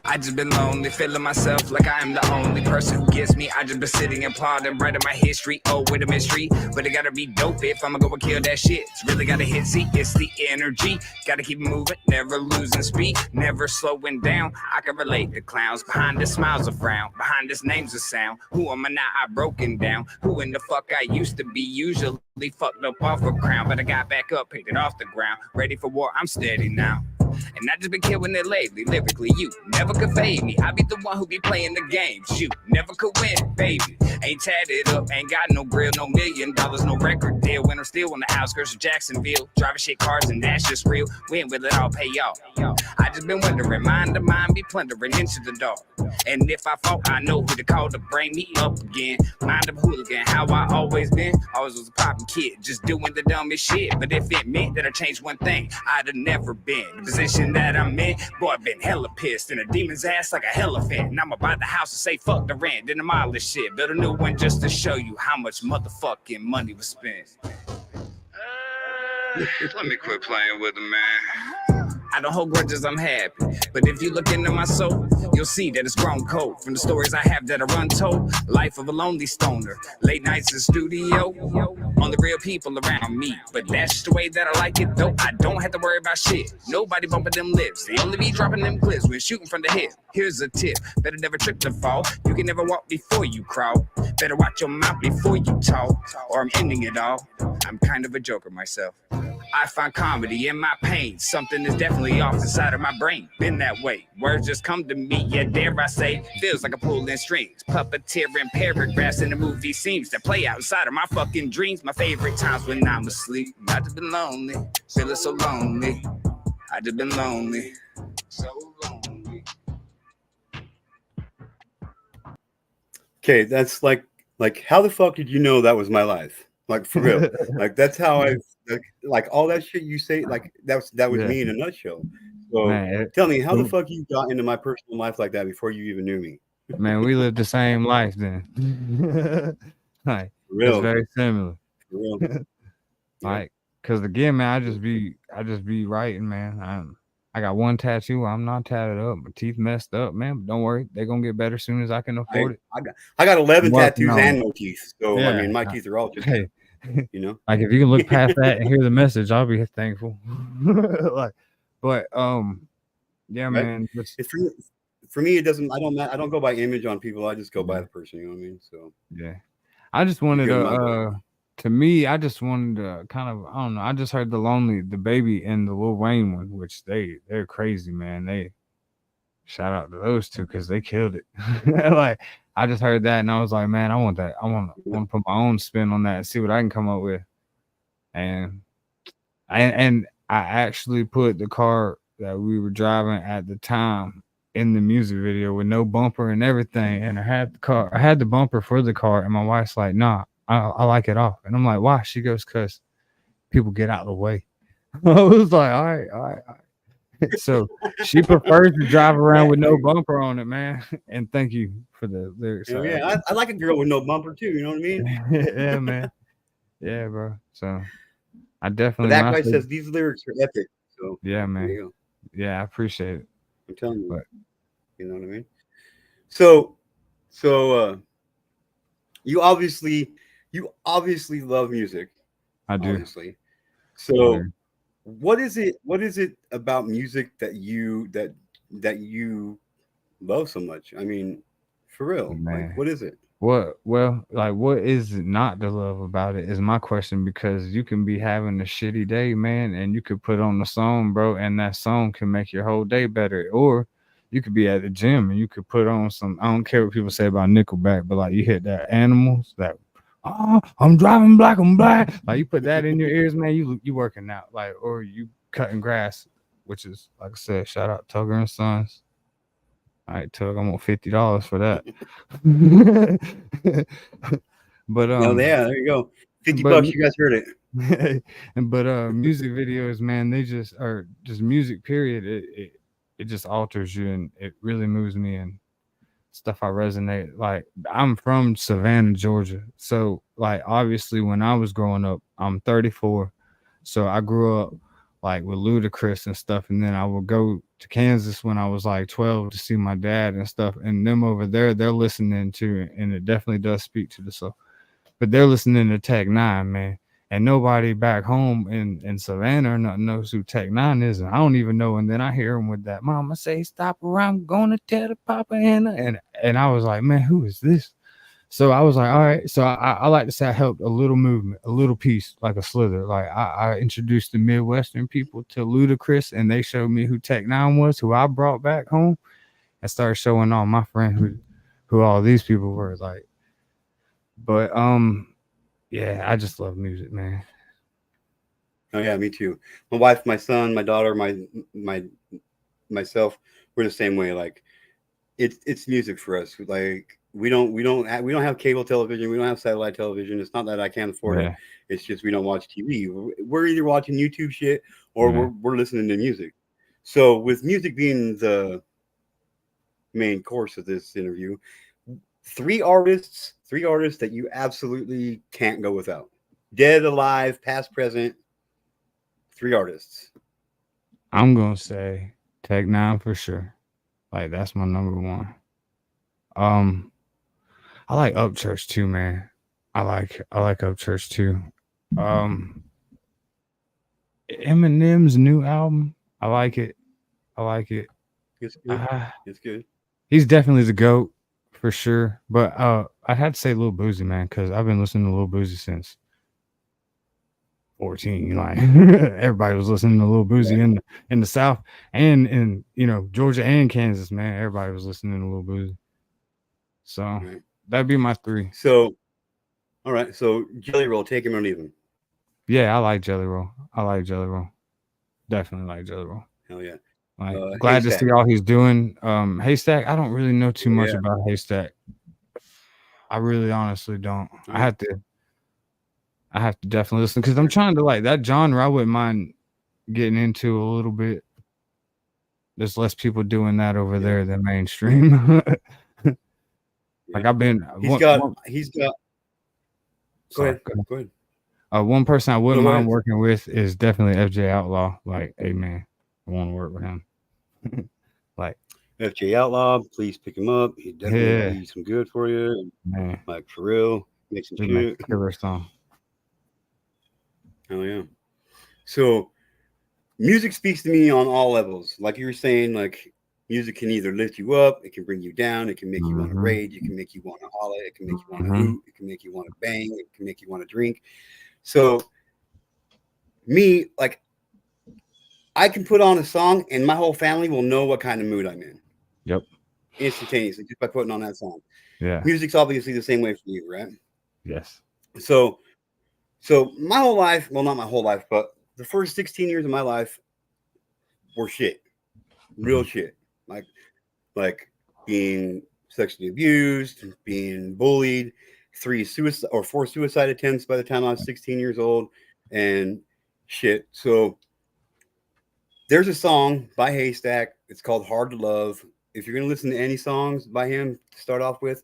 I just been lonely, feeling myself like I am the only person who gets me. I just been sitting and plotting, writing my history. Oh, with a mystery, but it gotta be dope if I'ma go and kill that shit. It's really gotta hit, see, it's the energy. Gotta keep moving, never losing speed, never slowing down. I can relate to clowns. Behind this smile's a frown, behind this name's a sound. Who am I now? I broken down. Who in the fuck I used to be? Usually fucked up off a crown, but I got back up, picked it off the ground. Ready for war, I'm steady now. And I just been killing it lately, lyrically. You never could fade me. I be the one who be playing the game. Shoot, never could win, baby. Ain't tatted up, ain't got no grill, no $1 million, no record deal. When I'm still on the outskirts of Jacksonville, driving shit cars and that's just real. When will it all pay off? I just been wondering, mind to mind be plundering into the dark. And if I fall, I know who to call to bring me up again. Mind of hooligan, how I always been. Always was a poppin' kid, just doing the dumbest shit. But if it meant that I changed one thing, I'd have never been the position that I'm in. Boy, I've been hella pissed in a demon's ass like a elephant. And I'ma buy the house and say fuck the rent, then demolish shit. Build a new one just to show you how much motherfucking money was spent. Let me quit playing with him, man. I don't hold grudges, I'm happy. But if you look into my soul, you'll see that it's grown cold. From the stories I have that are untold, life of a lonely stoner, late nights in studio, only real people around me. But that's just the way that I like it, though. I don't have to worry about shit. Nobody bumping them lips. They only be dropping them clips when shooting from the hip. Here's a tip, better never trip to fall. You can never walk before you crawl. Better watch your mouth before you talk, or I'm ending it all. I'm kind of a joker myself. I find comedy in my pain. Something is definitely off inside of my brain. Been that way. Words just come to me, yeah, dare I say. Feels like a pulling strings. Puppeteering paragraphs in the movie seems to play outside of my fucking dreams. My favorite times when I'm asleep. I just been lonely, feeling so lonely. I just been lonely, so lonely. Okay, that's like how the fuck did you know that was my life? Like for real. Like that's how I like all that shit you say, like that was me in a nutshell. So Man, tell me, how the fuck you got into my personal life like that before you even knew me? man, we lived the same life then. Like For real. it's very similar. For real. Like, cause again, man, I just be writing, man. I got one tattoo. I'm not tatted up. My teeth messed up, man. But don't worry, they're gonna get better as soon as I can afford it. I got 11 Working tattoos on and it. no teeth. So I mean, my teeth are all just, Hey, you know. like if you can look past that and hear the message, I'll be thankful. Like, but yeah, Right? man. It's for me, it doesn't. I don't go by image on people. I just go by the person. You know what I mean? So Yeah, I just wanted good in my book. to me, I just wanted to kind of, I don't know. I just heard the baby and the Lil Wayne one, which they're crazy, man. They shout out to those two because they killed it. Like I just heard that and I was like, man, I want that. I want to put my own spin on that and see what I can come up with. And I actually put the car that we were driving at the time in the music video with no bumper and everything. And I had the bumper for the car, and my wife's like, nah, I like it off. And I'm like, why? She goes, cause people get out of the way. I was like, all right. So she prefers to drive around with no bumper on it, man. And thank you for the lyrics. Yeah, I like a girl with no bumper too. You know what I mean? Yeah, man. Yeah, bro. So I But definitely. that guy says these lyrics are epic. So yeah, man. there you go. Yeah, I appreciate it. I'm telling you. But you know what I mean? So you obviously love music. I do. Obviously. So what is it about music that you love so much? I mean, for real. Man. Like what is it? What is it not to love about it is my question, because you can be having a shitty day, man, and you could put on the song, bro, and that song can make your whole day better. Or you could be at the gym and you could put on some, I don't care what people say about Nickelback, but like you hit that Animals, that I'm driving black on black. Like you put that in your ears, man, you working out. Like, or you cutting grass, which is, like I said, shout out Tugger and Sons. All right, Tug, I want $50 for that. But yeah, there you go. $50, you guys heard it. But music videos, man, they just are just music, period. It just alters you, and it really moves me, and stuff I resonate. Like I'm from Savannah, Georgia. So like obviously when I was growing up, I'm 34. So I grew up like with Ludacris and stuff, and then I would go to Kansas when I was like 12 to see my dad and stuff. And them over there, they're listening to it, and it definitely does speak to the soul. But they're listening to Tech Nine, man. And nobody back home in Savannah or nothing knows who Tech Nine is, and I don't even know. And then I hear him with that, "Mama say stop or I'm gonna tell the Papa," and I was like, man, who is this? So I was like, all right. So I like to say I helped a little movement, a little piece, like a slither. Like I introduced the Midwestern people to Ludacris, and they showed me who Tech Nine was, who I brought back home, and started showing all my friends who all these people were. Like, but yeah, I just love music, man. Oh yeah, me too. My wife, my son, my daughter, my myself, we're the same way. Like it's music for us. Like we don't have cable television. We don't have satellite television. It's not that I can't afford it. Yeah, It's just we don't watch TV. We're either watching YouTube shit or yeah. we're listening to music. So with music being the main course of this interview, three artists that you absolutely can't go without. Dead, alive, past, present. Three artists. I'm gonna say Tech Nine for sure. Like that's my number one. Um, I like Upchurch too, man. I like Upchurch too. Um, Eminem's new album, I like it. I like it. It's good. Uh, It's good. he's definitely the goat for sure. But I'd have to say Lil Boozy, man, because I've been listening to Lil Boozy since 14. Like everybody was listening to Lil Boozy Right. in the South and in Georgia and Kansas, man. Everybody was listening to Lil Boozy. So Right. that'd be my three. So, all right. So Jelly Roll, take him or leave him. Yeah, I like Jelly Roll. I like Jelly Roll. Definitely like Jelly Roll. Hell yeah. Like glad to Haystack. see all he's doing. Haystack, I don't really know too much Yeah. about Haystack. I really honestly don't. All right. I have to definitely listen because I'm trying to like that genre. I wouldn't mind getting into a little bit. There's less people doing that over Yeah. there than mainstream. Yeah. Like I've been He's got. Go sorry. ahead. Go ahead. One person I No, wouldn't go mind ahead. working with is definitely FJ Outlaw. Like, hey man, I want to work with him. Like, FJ Outlaw, please pick him up. He'd definitely yeah, be some good for you. man, Like for real, make some we make shit. a killer song. Hell yeah. So music speaks to me on all levels. Like you were saying, like music can either lift you up, it can bring you down, it can make you want to Mm-hmm. rage, it can make you want to holler, it can make you want to Mm-hmm. hoot, it can make you want to bang, it can make you want to drink. So me, like I can put on a song and my whole family will know what kind of mood I'm in Yep. instantaneously just by putting on that song. Yeah. Music's obviously the same way for you, right? Yes. So my whole life, well, not my whole life, but the first 16 years of my life were shit, real Mhm. shit. Like being sexually abused, being bullied, four suicide attempts by the time I was 16 years old, and shit. So there's a song by Haystack. It's called "Hard to Love." If you're gonna listen to any songs by him to start off with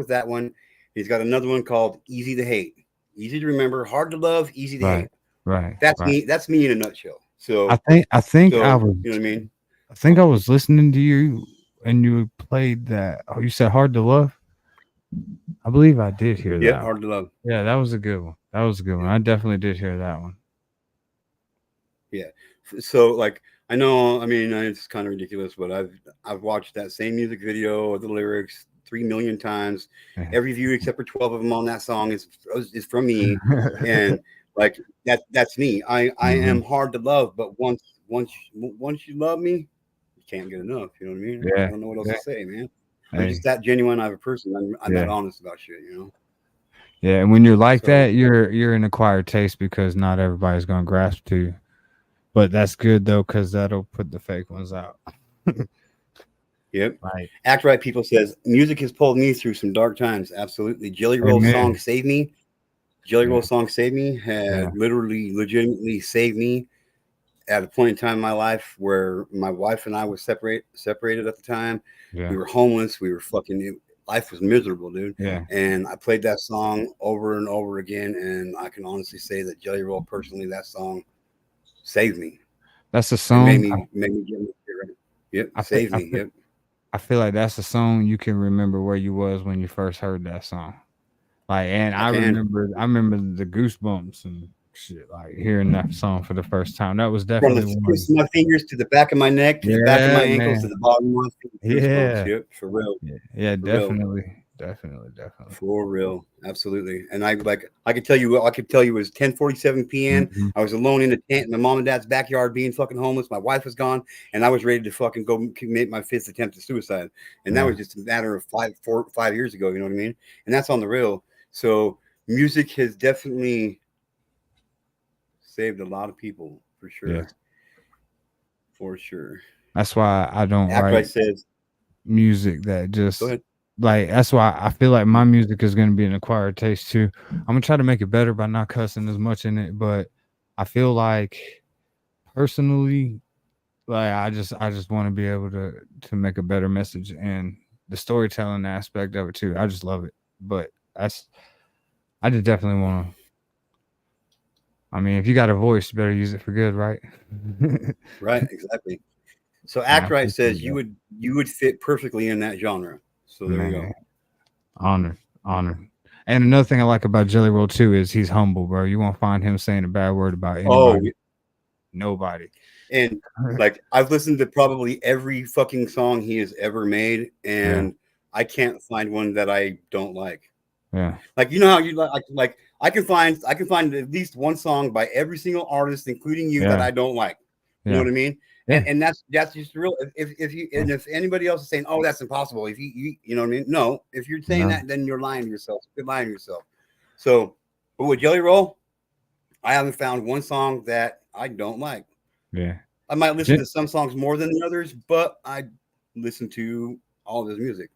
that one. He's got another one called "Easy to Hate." Easy to remember, hard to love, easy to Right. hate. Right. That's Right. me. That's me in a nutshell. I So, think I think I so was you know what I mean? I think I was listening to you and you played that. Oh, you said "Hard to Love." I believe I did hear Yep, that one. hard to love. Yeah, that was a good one. That was a good one. Yeah, I definitely did hear that one. yeah. So, like, I know. I mean, it's kind of ridiculous, but I've watched that same music video of the lyrics 3 million times. Yeah. Every view except for 12 of them on that song is from me, and like that's me. I am Mhm. hard to love, but once you love me, you can't get enough. You know what I mean? I Yeah. don't know what else Yeah. to say, man. I'm Hey. just that genuine of a person. I'm that Yeah. honest about shit, you know. Yeah. And when you're like So that, you're an acquired taste because not everybody's gonna grasp to you. But that's good though, because that'll put the fake ones out. yep. Right. Act Right People says music has pulled me through some dark times. Absolutely. Jelly Roll's song Amen. "Save Me." Jelly Yeah. Roll's song "Save Me" Yeah. had literally, legitimately saved me at a point in time in my life where my wife and I were separated at the time. We Yeah. were homeless. We were fucking life was miserable, dude. Yeah. And I played that song over and over again, and I can honestly say that Jelly Roll, personally, that song saved me. That's a It made song. me get my shit right. Yep, I feel, saved I me. feel, Yep. I feel like that's a song you can remember where you was when you first heard that song. Like, and I can. I remember the goosebumps and shit, like hearing that song for the first time. That was From the definitely tips one. of my fingers to the back of my neck to the back of my Yeah, ankles to man. the bottom of my feet. Goosebumps. Yeah. Yep, for real. Yeah, For real. definitely. For real, absolutely. And I could tell you, it was 10:47 p.m. Hmm. I was alone in a tent in my mom and dad's backyard, being fucking homeless. My wife was gone, and I was ready to fucking go commit my fifth attempt at suicide. And that Yeah, was just a matter of 5 years ago. You know what I mean? And that's on the real. So music has definitely saved a lot of people, for yeah. sure, for sure. That's why I don't After I write said, music that go just ahead. like that's why I feel like my music is gonna be an acquired taste too. I'm gonna try to make it better by not cussing as much in it, but I feel like personally, like I just want to be able to make a better message and the storytelling aspect of it too. I just love it. But I just definitely want to. I mean, if you got a voice, you better use it for good, right? Right, exactly. So And I After I says appreciate that, you would fit perfectly in that genre. So there you man. go. Honor. And another thing I like about Jelly Roll too is he's humble, bro. You won't find him saying a bad word about Oh, anybody, nobody. and like I've listened to probably every fucking song he has ever made, Yeah, and I can't find one that I don't like. yeah, Like you know how you like I can find at least one song by every single artist, including you, that yeah, I don't like. You know yeah, what I mean? yeah. And that's just real. If you Yeah. and if anybody else is saying, oh, that's impossible. If you know what I mean? No, if you're saying No, that, then you're lying to yourself. You're lying to yourself. So, but with Jelly Roll, I haven't found one song that I don't like. yeah. I might listen Gen- to some songs more than the others, but I listen to all of his music.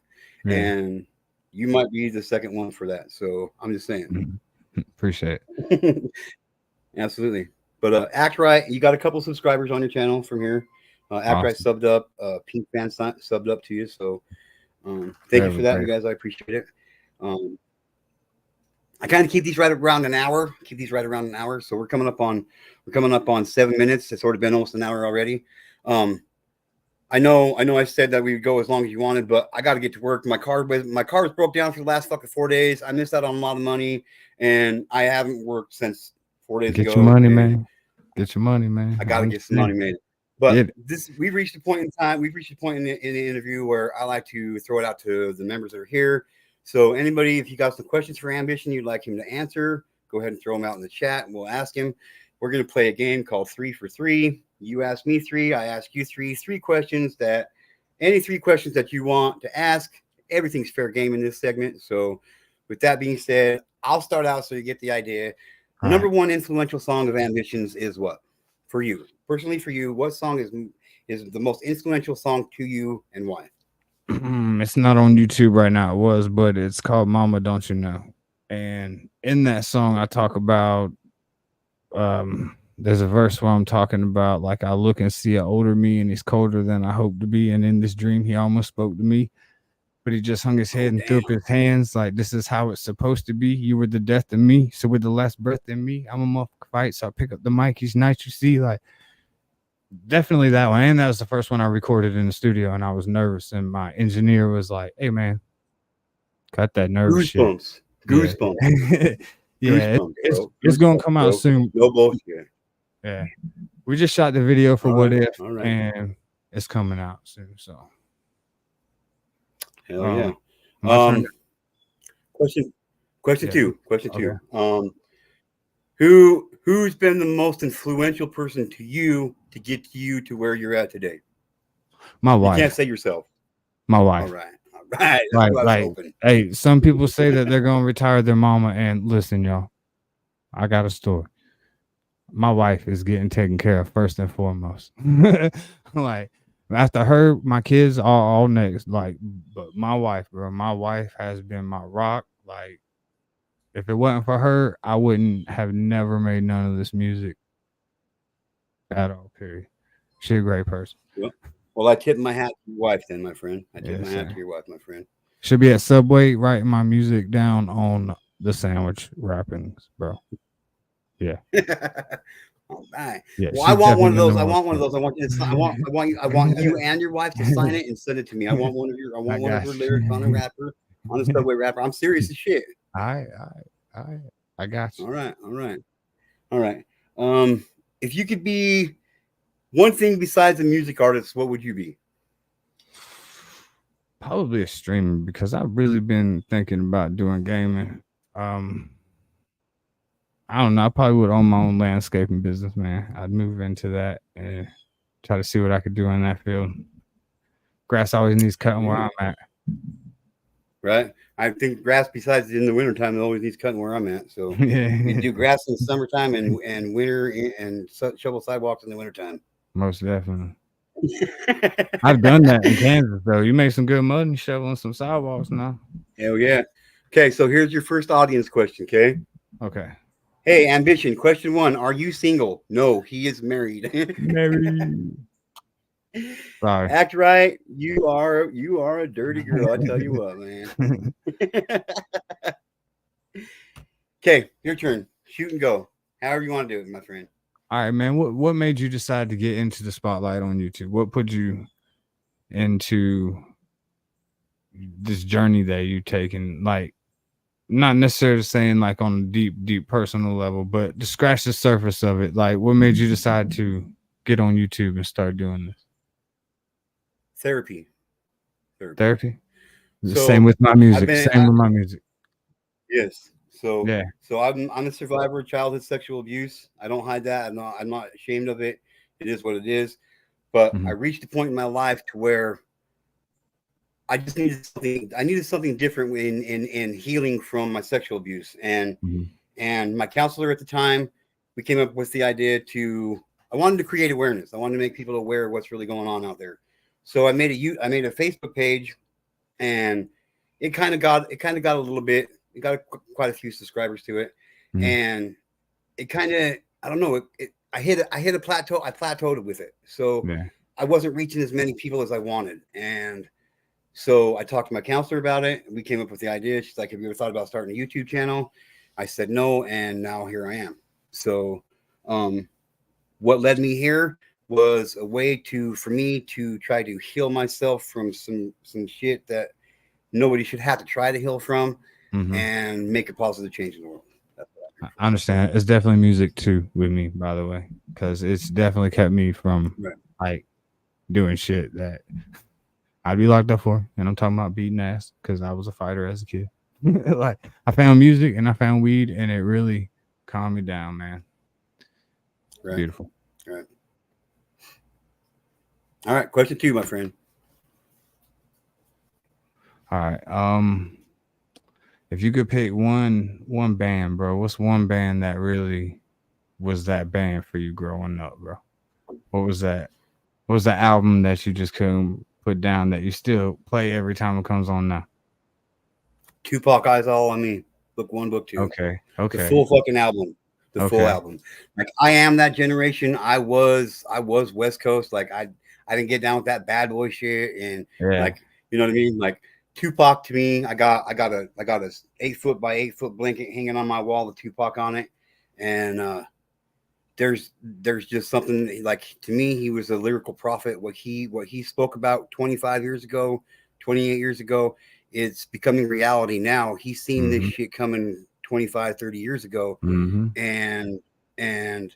yeah. And you might be the second one for that. So I'm just saying. Mhm. Appreciate it. Absolutely. But Act Right, you got a couple subscribers on your channel from here. Act Right Awesome. subbed up. Pink Fan subbed up to you. So thank you Forever for that, you grateful. guys. I appreciate it. Um, I kind of keep these right around an hour. Keep these right around an hour. So we're coming up on 7 minutes. It's sort of been almost an hour already. Um, I know I said that we would go as long as you wanted, but I got to get to work. My car was broke down for the last fucking 4 days. I missed out on a lot of money, and I haven't worked since 4 days Get your ago. money, And man. Get your money, man. I I got to get some money understand. made. But Get it. we've reached a point in time. We've reached a point in the interview where I like to throw it out to the members that are here. So anybody, if you got some questions for Ambition you'd like him to answer, go ahead and throw them out in the chat, and we'll ask him. We're going to play a game called 3 for 3. You ask me 3, I ask you 3. 3 questions that any 3 questions that you want to ask. Everything's fair game in this segment. So with that being said, I'll start out so you get the idea. All Number right. one influential song of Ambitions is what? For you. Personally for you, what song is the most influential song to you and why? It's not on YouTube right now. It was, but it's called Mama Don't You Know. And in that song I talk about there's a verse where I'm talking about like I look and see an older me and he's colder than I hope to be. And in this dream he almost spoke to me, but he just hung his Oh head and threw damn. up his hands like this is how it's supposed to be. You were the death of me. So with the last breath in me, I'm a motherfucker fight. So I pick up the mic each night, you see, like definitely that one. And that was the first one I recorded in the studio and I was nervous. And my engineer was like, hey man, cut that nervous shit. Goosebumps. Yeah. Goosebumps. Yeah, Goosebumps, bro. it's gonna Goosebumps, come out bro. soon. No bullshit. Yeah. We just shot the video for All What right. If All right. and it's coming out soon. So Hell yeah. my turn. Question Yeah. two. Question Okay. two. Who's been the most influential person to you to get you to where you're at today? My You can't wife. say yourself. My All wife. right. All right. That's Like what I was hoping. hey, some people say that they're gonna retire their mama, and listen, y'all, I got a story. My wife is getting taken care of first and foremost. Like after her, my kids are all next. Like, but my wife, bro, my wife has been my rock. Like, if it wasn't for her, I wouldn't have never made none of this music at all. Period. She's a great person. Well, I tip my hat to your wife then, my friend. I tip Yeah, my hat to sir. your wife, my friend. Should be at Subway writing my music down on the sandwich wrappings, bro. Yeah. All right. Yeah. Well, I She's want one of definitely the those. I number one want one of fan. those. I want you to sign, I want you and your wife to sign it and send it to me. I want one of your I I want one of got her lyrics on a you. rapper, on a Subway rapper. I'm serious as shit. I I got you. All right, all right, all right. If you could be one thing besides a music artist, what would you be? Probably a streamer because I've really been thinking about doing gaming. Um, I don't know. I probably would own my own landscaping business, man. I'd move into that and try to see what I could do in that field. Grass always needs cutting where I'm at. Right? I think grass, besides in the wintertime, it always needs cutting where I'm at. So we Yeah, do grass in the summertime and winter and shovel sidewalks in the wintertime. most definitely. I've done that in Kansas though. You make some good money shoveling some sidewalks now. Hell yeah. Okay, so here's your first audience question. Okay. Okay. Hey, Ambition. Question 1: Are you single? No, he is married. Mary. Sorry. Act right. You are a dirty girl. I tell you what, man. Okay, your turn. Shoot and go. However you want to do it, my friend. All right, man. What made you decide to get into the spotlight on YouTube? What put you into this journey that you taken? Like, not necessarily saying like on a deep personal level, but to scratch the surface of it. Like, what made you decide to get on YouTube and start doing this? Therapy. Therapy. The So same with my music. been- Same with my music. Yes. So Yeah. So I'm a survivor of childhood sexual abuse. I don't hide that. I'm not ashamed of it. It is what it is. But Mhm. I reached a point in my life to where I just needed something. I needed something different in healing from my sexual abuse. Mhm. And my counselor at the time, we came up with the idea I wanted to create awareness. I wanted to make people aware of what's really going on out there. So I made a Facebook page, and it kind of got a little bit. It got quite a few subscribers to it, Mhm. and it kind of, I don't know. I hit a plateau. I plateaued with it. So Yeah. I wasn't reaching as many people as I wanted, and so I talked to my counselor about it. We came up with the idea. She's like, "Have you ever thought about starting a YouTube channel?" I said no, and now here I am. So, what led me here was a way for me to try to heal myself from some shit that nobody should have to try to heal from, Mhm. and make a positive change in the world. I understand. It's definitely music too with me, by the way, because it's definitely kept me from Right. like doing shit that I'd be locked up for. And I'm talking about beating ass because I was a fighter as a kid. Like, I found music and I found weed, and it really calmed me down, man. Right. Beautiful. Right. All right. Question 2, my friend. All right. If you could pick one band, bro, what's one band that really was that band for you growing up, bro? What was that? What was the album that you just couldn't put down that you still play every time it comes on now? Tupac, Eyes All on Me. Book 1, Book 2. Okay. The Okay. full fucking album. The full Okay. album. Like, I am that generation. I was West Coast. Like, I didn't get down with that bad boy shit, and Yeah. like, you know what I mean? Like, Tupac to me, I got a 8 foot by 8 foot blanket hanging on my wall with Tupac on it, and there's just something, like, to me, he was a lyrical prophet. What he spoke about 25 years ago, 28 years ago, it's becoming reality now. He's seen this Mhm. shit coming 25, 30 years ago, Mhm. and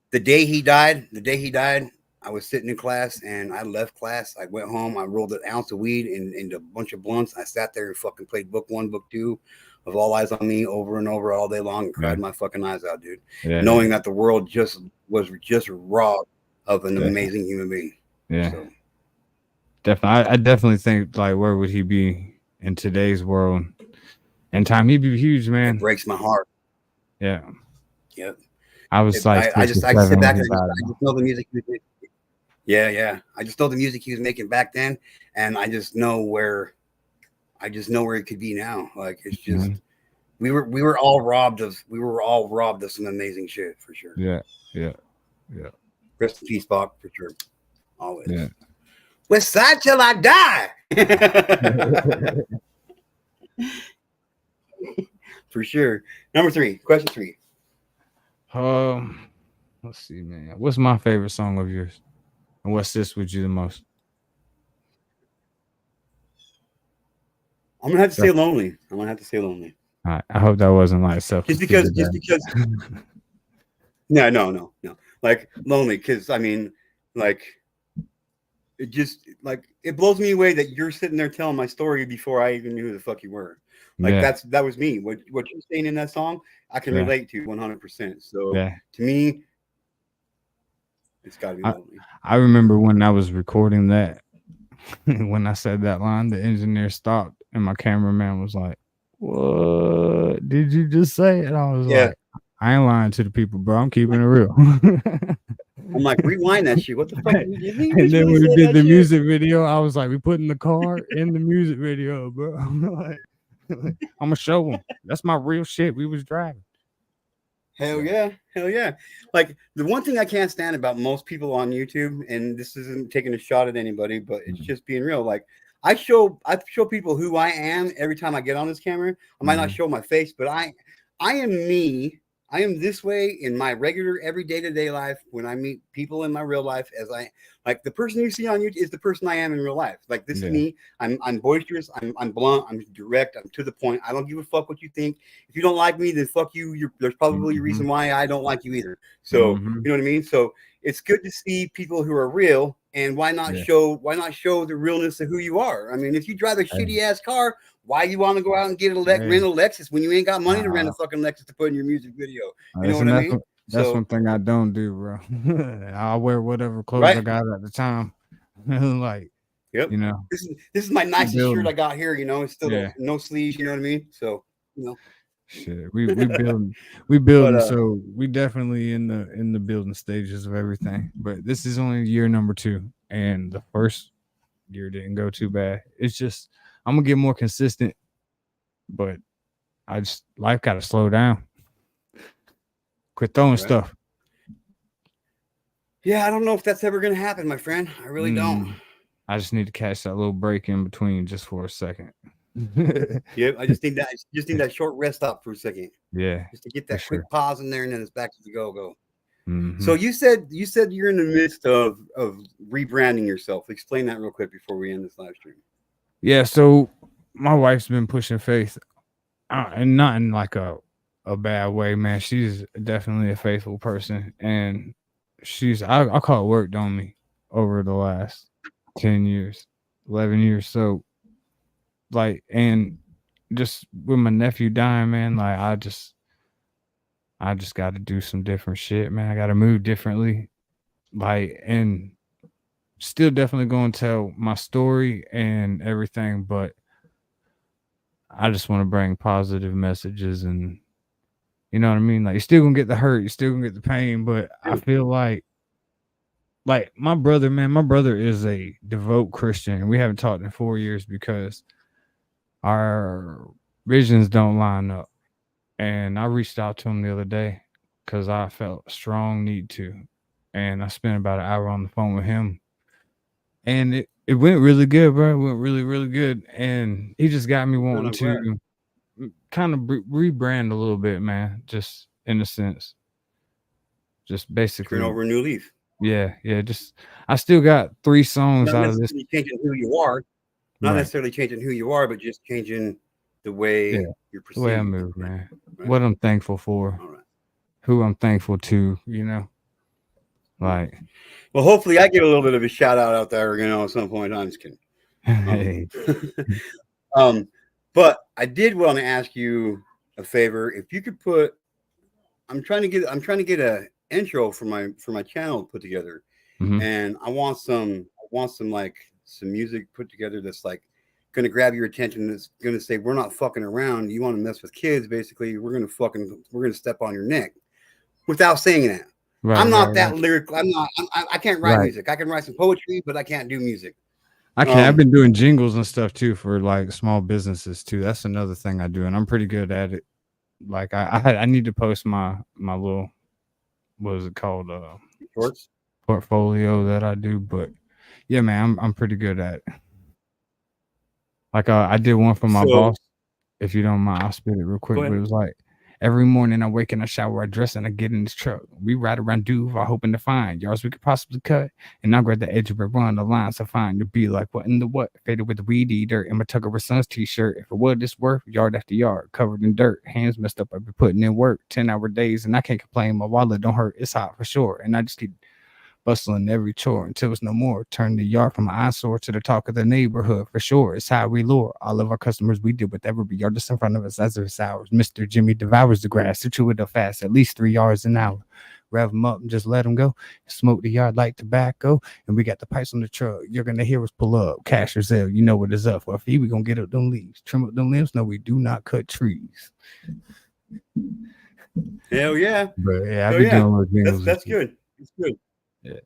the day he died, I was sitting in class, and I left class. I went home. I rolled an ounce of weed and a bunch of blunts. I sat there and fucking played book 1, book 2 of All Eyes on Me over and over all day long, and cried Yeah. my fucking eyes out, dude. Yeah. Knowing that the world was robbed of an Yeah. amazing human being. Yeah. So, Definitely. I definitely think, like, where would he be in today's world and time? He'd be huge, it man. breaks my heart. Yeah. Yep. I was like, I just sit 7 back when and he died. I just know the music he was making. Yeah. I just know the music he was making back then, and I just know where he could be now. Like, it's just, Mhm. we were all robbed of some amazing shit, for sure. Yeah. Rest in peace, Bach, for sure. Always. Yeah. West Side till I die. For sure. Number 3, question 3. Let's see, man. What's my favorite song of yours? And what sits with you the most? I'm gonna have to say lonely. I'm gonna have to say lonely. All right. I hope that wasn't like self. Just because. No. Like lonely, because I mean, like it just like it blows me away that you're sitting there telling my story before I even knew who the fuck you were. Like Yeah. that was me. What you're saying in that song, I can Yeah. relate to 100%. So Yeah. to me, it's got to be lonely. I remember when I was recording that, when I said that line, the engineer stopped and my cameraman was like, "What did you just say?" And I was Yeah. like, "I ain't lying to the people, bro. I'm keeping it real." I'm like, rewind that shit. What the fuck? Did you And then really when we say did that the shit? music video, I was like, "We putting the car in the music video, bro." I'm like, I'm gonna show them. That's my real shit. We was driving. Hell yeah. Like the one thing I can't stand about most people on YouTube, and this isn't taking a shot at anybody, but it's just being real. Like I show people who I am every time I get on this camera. I might not show my face, but I am me. I am this way in my regular every day-to-day life when I meet people in my real life. As I like the person you see on YouTube is the person I am in real life. Like this is me. I'm boisterous. I'm blunt. I'm direct. I'm to the point. I don't give a fuck what you think. If you don't like me, then fuck you. There's probably a reason why I don't like you either. So you know what I mean. So it's good to see people who are real. And why not show the realness of who you are? I mean, if you drive a shitty ass car, why you want to go out and get rent a Lexus when you ain't got money to rent a fucking Lexus to put in your music video? You know what I mean? That's one thing I don't do, bro. I'll wear whatever clothes I got at the time. Like, yep. You know, this is my nicest shirt I got here. You know, it's still no sleeves. You know what I mean? So you know. Shit, we building, so we definitely in the building stages of everything. But this is only year number 2, and the first year didn't go too bad. It's just I'm gonna get more consistent, but life gotta slow down. Quit throwing stuff. Yeah, I don't know if that's ever gonna happen, my friend. I really don't. I just need to catch that little break in between just for a second. Yep, I just need that short rest stop for a second. Yeah, just to get that quick pause in there, and then it's back to the go. Mm-hmm. So you said you're in the midst of rebranding yourself. Explain that real quick before we end this live stream. Yeah, so my wife's been pushing Faith, and not in like a bad way, man. She's definitely a faithful person, and I call it worked on me over the last 10 years, 11 years. So like, and just with my nephew dying, man, like I just got to do some different shit, man. I got to move differently, like, and still definitely going to tell my story and everything, but I just want to bring positive messages, and you know what I mean? Like, you're still gonna get the hurt, you're still gonna get the pain, but I feel like my brother is a devout Christian, and we haven't talked in 4 years because our visions don't line up. And I reached out to him the other day because I felt a strong need to. And I spent about an hour on the phone with him. And it went really good, bro. It went really, really good. And he just got me wanting to kind of rebrand a little bit, man. Just in a sense. Just basically. Turn over a new leaf. Yeah. Just I still got 3 songs Not out of this. Changing who you are. Not necessarily changing who you are, but just changing the way you're perceived. The way I move, man. Right. What I'm thankful for. Who I'm thankful to, you know. Like, well, hopefully I get a little bit of a shout out there, you know, at some point. I'm just kidding. Hey. But I did want to ask you a favor. If you could put, I'm trying to get a intro for my channel put together, and I want some music put together that's like going to grab your attention. That's going to say, we're not fucking around. You want to mess with kids, basically. We're going to step on your neck, without saying that. Right, I'm not that lyrical. I can't write music. I can write some poetry, but I can't do music. I've been doing jingles and stuff too for like small businesses too. That's another thing I do, and I'm pretty good at it. Like I need to post my little, what is it called, shorts portfolio that I do. But Yeah, man, I'm pretty good at it. Like I did one for my So boss. If you don't mind, I'll spit it real quick. go But it ahead. was like every morning I wake in the shower, I dress and I get in this truck. We ride around Duval hoping to find yards we could possibly cut. And I grab the edge of it, run the lines to find to be like what in the what? Faded with the weed eater and my Tucker with Sons t-shirt. If it was this worth, yard after yard, covered in dirt, hands messed up, I be putting in work, 10-hour days, and I can't complain. My wallet don't hurt, it's hot for sure. And I just keep bustling every chore until it's no more. Turn the yard from an eyesore to the talk of the neighborhood for sure. It's how we lure all of our customers. We deal with every yard just in front of us as if it's ours. Mr. Jimmy devours the grass to chew it up fast, at least 3 yards an hour. Rev them up and just let them go. Smoke the yard like tobacco. And we got the pipes on the truck. You're going to hear us pull up. Cash or sell. You know what is up. For a fee, we going to get up them leaves. Trim up them limbs. No, we do not cut trees. Hell yeah. But yeah, I've Hell been yeah. doing those That's good. It's good. Yeah.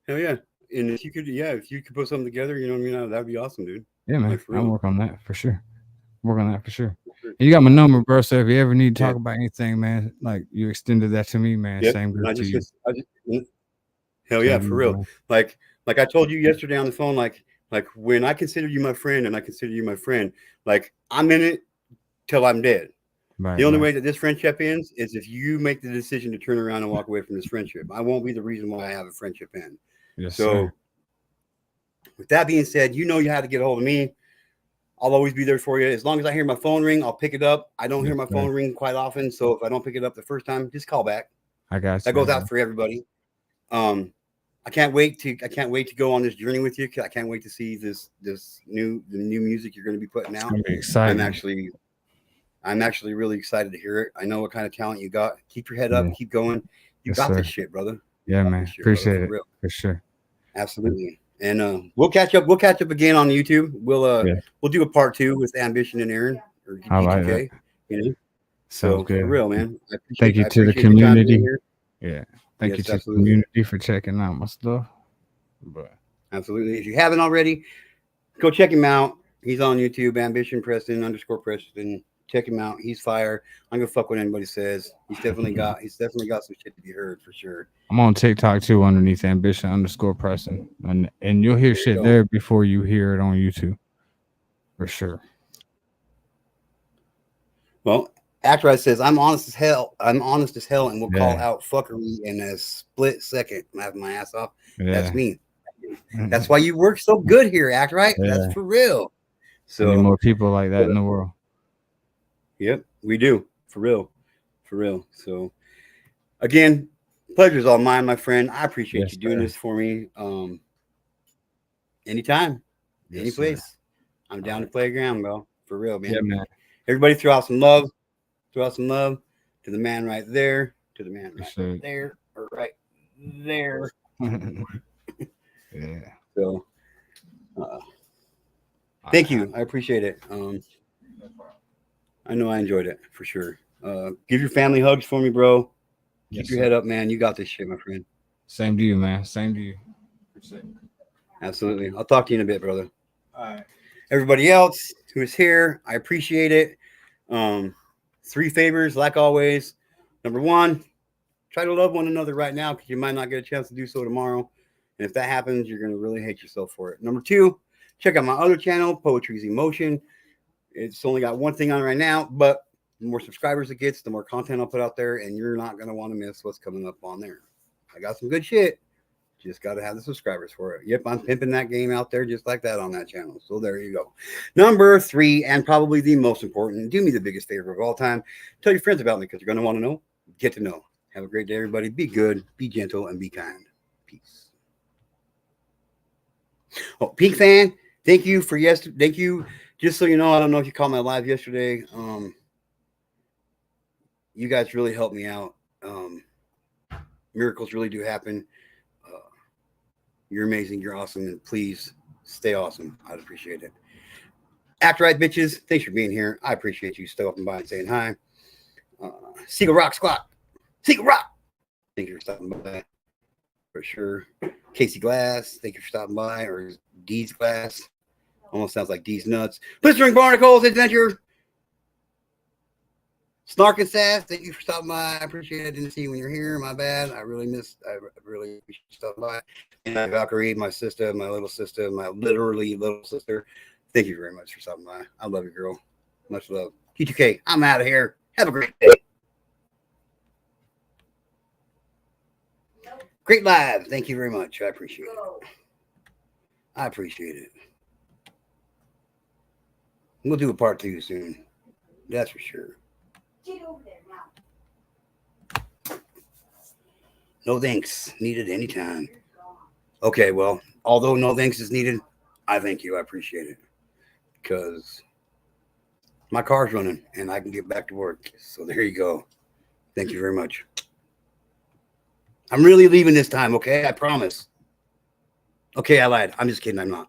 Hell yeah. And if you could put something together, you know what I mean? That'd be awesome, dude. Yeah, man. Like, for I'll real. work on that for sure. Work on that for sure. You got my number, bro. So if you ever need to talk Yeah. about anything, man, like you extended that to me, man. Yep. Same goes to you. Hell yeah, Same for to you, real. bro. Like I told you yesterday on the phone, like when I consider you my friend and I consider you my friend, like I'm in it till I'm dead. Right, The only right. way that this friendship ends is if you make the decision to turn around and walk away from this friendship. I won't be the reason why I have a friendship end. Yes, So sir. with that being said, you know you how to get a hold of me. I'll always be there for you. As long as I hear my phone ring, I'll pick it up. I don't hear Yes, my sir. phone ring quite often, so if I don't pick it up the first time, just call back. I got That you. goes out for everybody. I can't wait to go on this journey with you. I can't wait to see the new music you're going to be putting It's out. gonna be exciting. I'm actually really excited to hear it. I know what kind of talent you got. Keep your head Yeah. up. Keep going. You Yes, got sir. this shit, brother. Yeah, You got man. this shit, brother, Appreciate for it real. for sure. Absolutely. And we'll catch up. We'll catch up again on YouTube. Yeah. We'll do a part 2 with Ambition and Aaron or I like that. G2K. You know. Sounds So good. for real, man. Thank you I to the appreciate your time being community. here. Yeah. Thank you Yes, to the absolutely. community for checking out my stuff. But Absolutely. If you haven't already, go check him out. He's on YouTube, Ambition Preston _Preston. Check him out. He's fire. I'm gonna fuck what anybody says. He's definitely got some shit to be heard for sure. I'm on TikTok too underneath Ambition _Preston. And you'll hear shit there before you hear it on YouTube. For sure. Well, Actor says, I'm honest as hell. I'm honest as hell and will call Yeah. out fuckery in a split second. Laugh my ass off. Yeah. That's me. That's why you work so good here, Act Right. Yeah. That's for real. I need So more people like that in the world. yep, we do. For real. For real. So again, pleasure's all mine, my friend. I appreciate Yes, you doing sir. this for me. Anytime, Yes, any sir. place. I'm down to play a ground, bro. For real, man. Yeah, man. Everybody throw out some love. Throw out some love to the man right there. To the man right Appreciate it. there. Or right there. Yeah. So thank you. I appreciate it. I know I enjoyed it for sure. Give your family hugs for me, bro. Keep Yes, your sir. head up, man. You got this shit, my friend. Same to you, man. Same to you. Appreciate it. Absolutely. I'll talk to you in a bit, brother. All right. Everybody else who is here, I appreciate it. 3 favors, like always. Number 1, try to love one another right now because you might not get a chance to do so tomorrow. And if that happens, you're going to really hate yourself for it. Number 2, check out my other channel, Poetry's Emotion. It's only got one thing on right now, but the more subscribers it gets, the more content I'll put out there, and you're not going to want to miss what's coming up on there. I got some good shit. Just got to have the subscribers for it. Yep, I'm pimping that game out there just like that on that channel. So there you go. Number 3, and probably the most important, do me the biggest favor of all time. Tell your friends about me because you're going to want to know. Get to know. Have a great day, everybody. Be good, be gentle, and be kind. Peace. Oh, Pink Fan, thank you for yesterday. Thank you. Just so you know, I don't know if you caught my live yesterday. You guys really helped me out. Miracles really do happen. You're amazing. You're awesome. And please stay awesome. I'd appreciate it. Act right, bitches. Thanks for being here. I appreciate you stopping by and saying hi. Seagull Rock Squad. Seagull Rock. Thank you for stopping by. For sure. Casey Glass. Thank you for stopping by. Or D's Glass. Almost sounds like D's Nuts. Blistering Barnacles Adventure. Snark and Sass, thank you for stopping by. I appreciate it. I didn't see you when you're here. My bad. I really appreciate you stopping by. And Valkyrie, my sister, my little sister, my literally little sister. Thank you very much for stopping by. I love you, girl. Much love. T2K, I'm out of here. Have a great day. Great live. Thank you very much. I appreciate it. I appreciate it. We'll do a part 2 soon. That's for sure. Get over there now. No thanks needed anytime. Okay, well, although no thanks is needed, I thank you. I appreciate it. Because my car's running and I can get back to work. So there you go. Thank you very much. I'm really leaving this time, okay? I promise. Okay, I lied. I'm just kidding. I'm not.